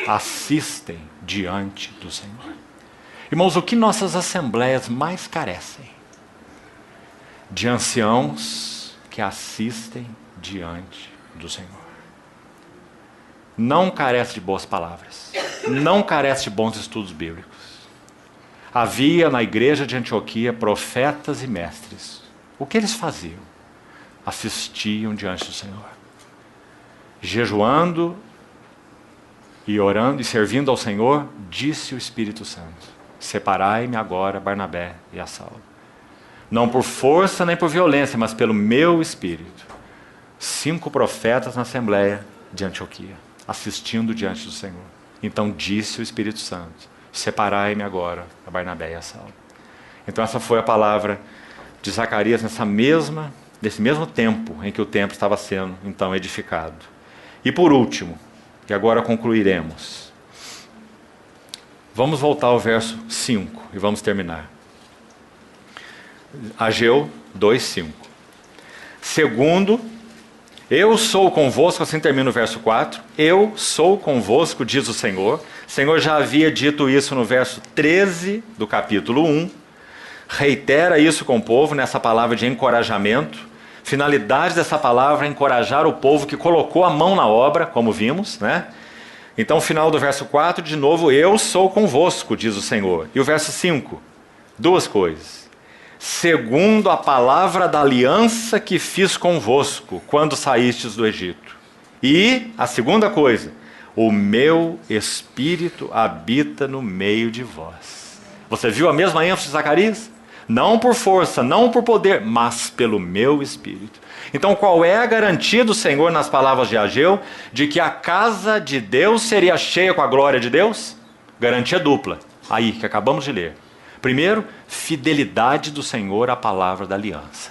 Assistem diante do Senhor. Irmãos, o que nossas assembleias mais carecem? De anciãos que assistem diante do Senhor. Não carece de boas palavras. Não carece de bons estudos bíblicos. Havia na igreja de Antioquia profetas e mestres. O que eles faziam? Assistiam diante do Senhor. Jejuando e orando e servindo ao Senhor, disse o Espírito Santo, separai-me agora Barnabé e a Saulo. Não por força nem por violência, mas pelo meu Espírito. 5 profetas na Assembleia de Antioquia, assistindo diante do Senhor. Então disse o Espírito Santo, separai-me agora a Barnabé e a Saulo. Então essa foi a palavra de Zacarias nesse mesmo tempo em que o templo estava sendo então edificado. E por último, e agora concluiremos, vamos voltar ao verso 5 e vamos terminar. Ageu 2:5. Segundo, eu sou convosco, assim termina o verso 4, eu sou convosco, diz o Senhor. O Senhor já havia dito isso no verso 13 do capítulo 1, reitera isso com o povo nessa palavra de encorajamento. Finalidade dessa palavra é encorajar o povo que colocou a mão na obra, como vimos, né? Então, final do verso 4, de novo, eu sou convosco, diz o Senhor. E o verso 5, 2 coisas. Segundo a palavra da aliança que fiz convosco, quando saístes do Egito. E, a segunda coisa, o meu Espírito habita no meio de vós. Você viu a mesma ênfase de Zacarias? Não por força, não por poder, mas pelo meu Espírito. Então, qual é a garantia do Senhor nas palavras de Ageu de que a casa de Deus seria cheia com a glória de Deus? Garantia dupla, aí que acabamos de ler. Primeiro, fidelidade do Senhor à palavra da aliança,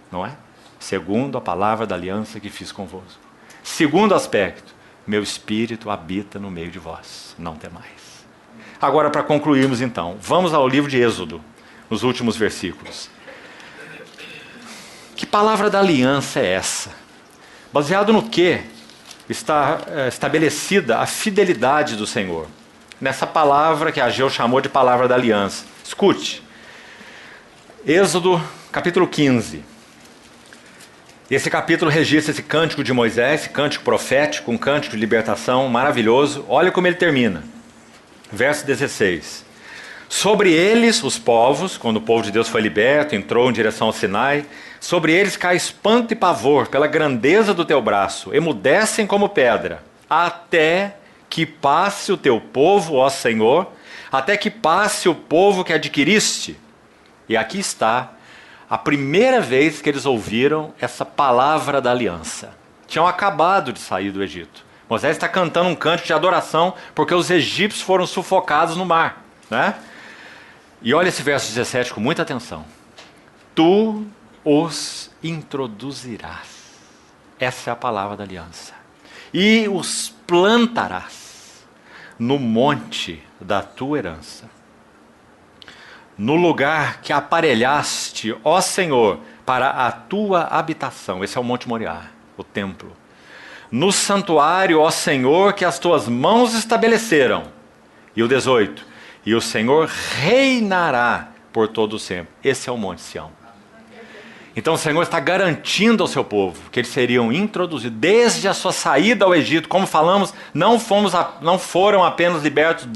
não é? Segundo, a palavra da aliança que fiz convosco. Segundo aspecto, meu Espírito habita no meio de vós, não temais. Agora, para concluirmos então, vamos ao livro de Êxodo, nos últimos versículos. Que palavra da aliança é essa? Baseado no que está estabelecida a fidelidade do Senhor? Nessa palavra que Ageu chamou de palavra da aliança. Escute. Êxodo capítulo 15. Esse capítulo registra esse cântico de Moisés, esse cântico profético, um cântico de libertação maravilhoso. Olha como ele termina. Verso 16. Sobre eles, os povos, quando o povo de Deus foi liberto, entrou em direção ao Sinai, sobre eles cai espanto e pavor pela grandeza do teu braço, emudecem como pedra, até que passe o teu povo, ó Senhor, até que passe o povo que adquiriste. E aqui está a primeira vez que eles ouviram essa palavra da aliança. Tinham acabado de sair do Egito. Moisés está cantando um cântico de adoração porque os egípcios foram sufocados no mar, né? E olha esse verso 17 com muita atenção. Tu os introduzirás. Essa é a palavra da aliança. E os plantarás no monte da tua herança, no lugar que aparelhaste, ó Senhor, para a tua habitação. Esse é o Monte Moriá, o templo. No santuário, ó Senhor, que as tuas mãos estabeleceram. E o 18. E o Senhor reinará por todo o sempre. Esse é o Monte Sião. Então o Senhor está garantindo ao seu povo que eles seriam introduzidos desde a sua saída ao Egito. Como falamos, não foram apenas libertos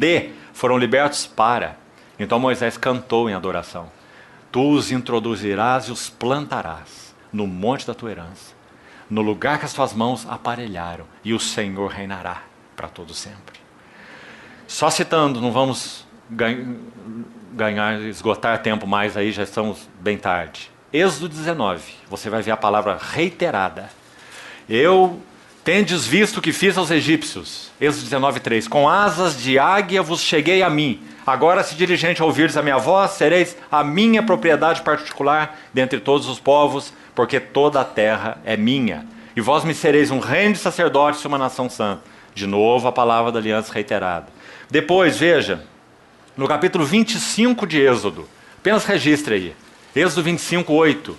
foram libertos para. Então Moisés cantou em adoração. Tu os introduzirás e os plantarás no monte da tua herança, no lugar que as tuas mãos aparelharam, e o Senhor reinará para todo sempre. Só citando, não vamos esgotar tempo mais aí, já estamos bem tarde. Êxodo 19, você vai ver a palavra reiterada. Tendes visto o que fiz aos egípcios. Êxodo 19:3. Com asas de águia vos cheguei a mim. Agora, se diligente a ouvires a minha voz, sereis a minha propriedade particular dentre todos os povos, porque toda a terra é minha. E vós me sereis um reino de sacerdotes e uma nação santa. De novo a palavra da aliança reiterada. Depois, veja, no capítulo 25 de Êxodo, apenas registre aí. Êxodo 25:8.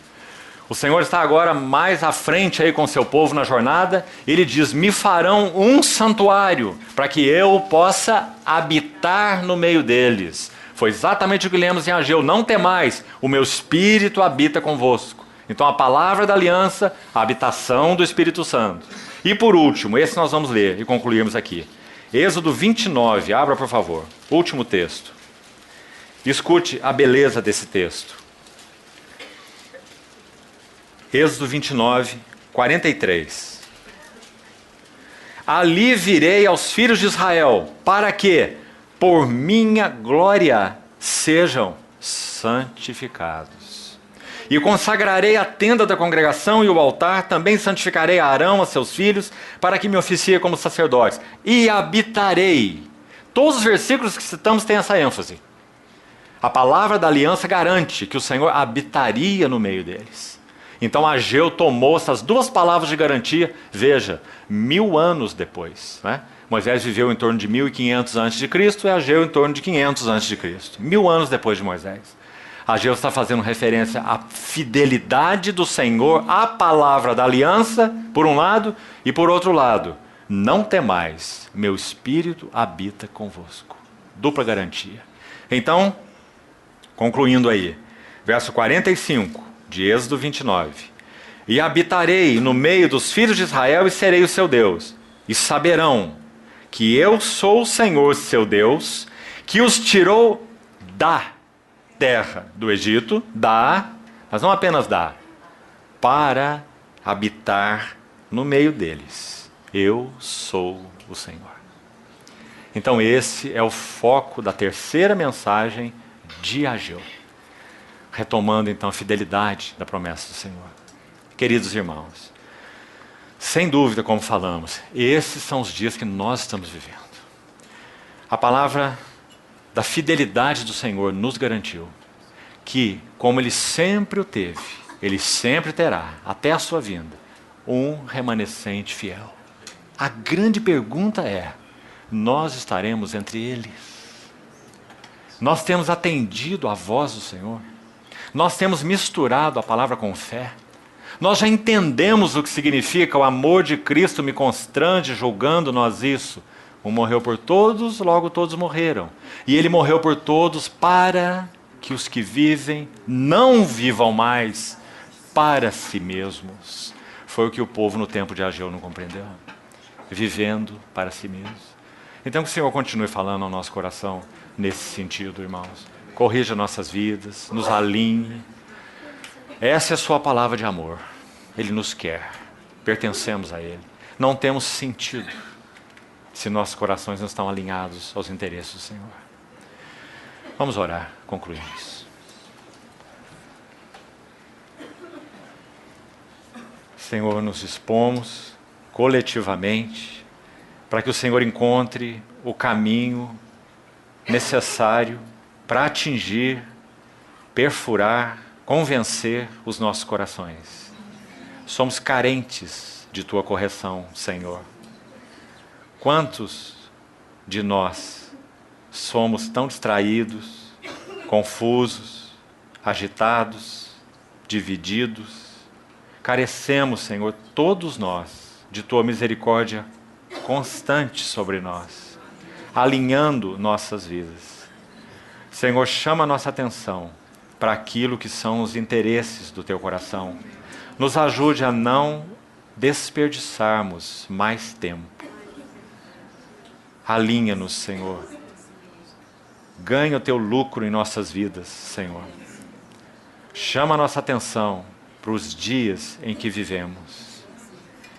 O Senhor está agora mais à frente aí com o seu povo na jornada. Ele diz, me farão um santuário para que eu possa habitar no meio deles. Foi exatamente o que lemos em Ageu. Não temais, o meu Espírito habita convosco. Então a palavra da aliança, a habitação do Espírito Santo. E por último, esse nós vamos ler e concluirmos aqui. Êxodo 29, abra por favor. Último texto. Escute a beleza desse texto. Êxodo 29, 43. Ali virei aos filhos de Israel, para que, por minha glória, sejam santificados. E consagrarei a tenda da congregação e o altar, também santificarei a Arão, a seus filhos, para que me oficie como sacerdotes. E habitarei. Todos os versículos que citamos têm essa ênfase. A palavra da aliança garante que o Senhor habitaria no meio deles. Então Ageu tomou essas duas palavras de garantia, veja, 1000 anos depois. Né? Moisés viveu em torno de 1500 a.C. e Ageu em torno de 500 a.C. 1000 anos depois de Moisés. Ageu está fazendo referência à fidelidade do Senhor, à palavra da aliança, por um lado, e por outro lado, não temais, meu Espírito habita convosco. Dupla garantia. Então, concluindo aí, verso 45. De Êxodo 29. E habitarei no meio dos filhos de Israel e serei o seu Deus. E saberão que eu sou o Senhor seu Deus, que os tirou da terra do Egito, mas não apenas para habitar no meio deles. Eu sou o Senhor. Então esse é o foco da terceira mensagem de Ageu. Retomando então a fidelidade da promessa do Senhor. Queridos irmãos, sem dúvida, como falamos, esses são os dias que nós estamos vivendo. A palavra da fidelidade do Senhor nos garantiu que, como Ele sempre o teve, Ele sempre terá, até a sua vinda, um remanescente fiel. A grande pergunta é, nós estaremos entre eles? Nós temos atendido à voz do Senhor? Nós temos misturado a palavra com fé. Nós já entendemos o que significa o amor de Cristo me constrange, julgando nós isso. Um morreu por todos, logo todos morreram. E Ele morreu por todos para que os que vivem não vivam mais para si mesmos, Foi o que o povo no tempo de Ageu não compreendeu. Vivendo para si mesmo. Então que o Senhor continue falando ao nosso coração nesse sentido, irmãos. Corrija nossas vidas, nos alinhe. Essa é a sua palavra de amor. Ele nos quer. Pertencemos a Ele. Não temos sentido se nossos corações não estão alinhados aos interesses do Senhor. Vamos orar, concluímos. Senhor, nos expomos coletivamente para que o Senhor encontre o caminho necessário para atingir, perfurar, convencer os nossos corações. Somos carentes de Tua correção, Senhor. Quantos de nós somos tão distraídos, confusos, agitados, divididos? Carecemos, Senhor, todos nós, de Tua misericórdia constante sobre nós, alinhando nossas vidas. Senhor, chama a nossa atenção para aquilo que são os interesses do Teu coração. Nos ajude a não desperdiçarmos mais tempo. Alinha-nos, Senhor. Ganha o Teu lucro em nossas vidas, Senhor. Chama a nossa atenção para os dias em que vivemos.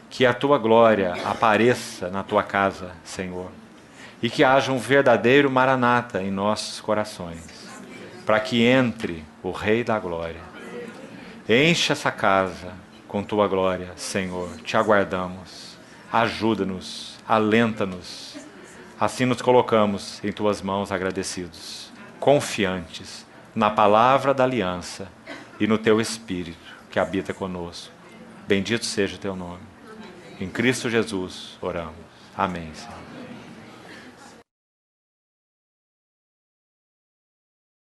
Que a Tua glória apareça na Tua casa, Senhor. E que haja um verdadeiro maranata em nossos corações. Para que entre o Rei da Glória. Enche essa casa com Tua glória, Senhor. Te aguardamos. Ajuda-nos, alenta-nos. Assim nos colocamos em Tuas mãos agradecidos, confiantes na palavra da aliança e no Teu Espírito que habita conosco. Bendito seja o Teu nome. Em Cristo Jesus oramos. Amém, Senhor.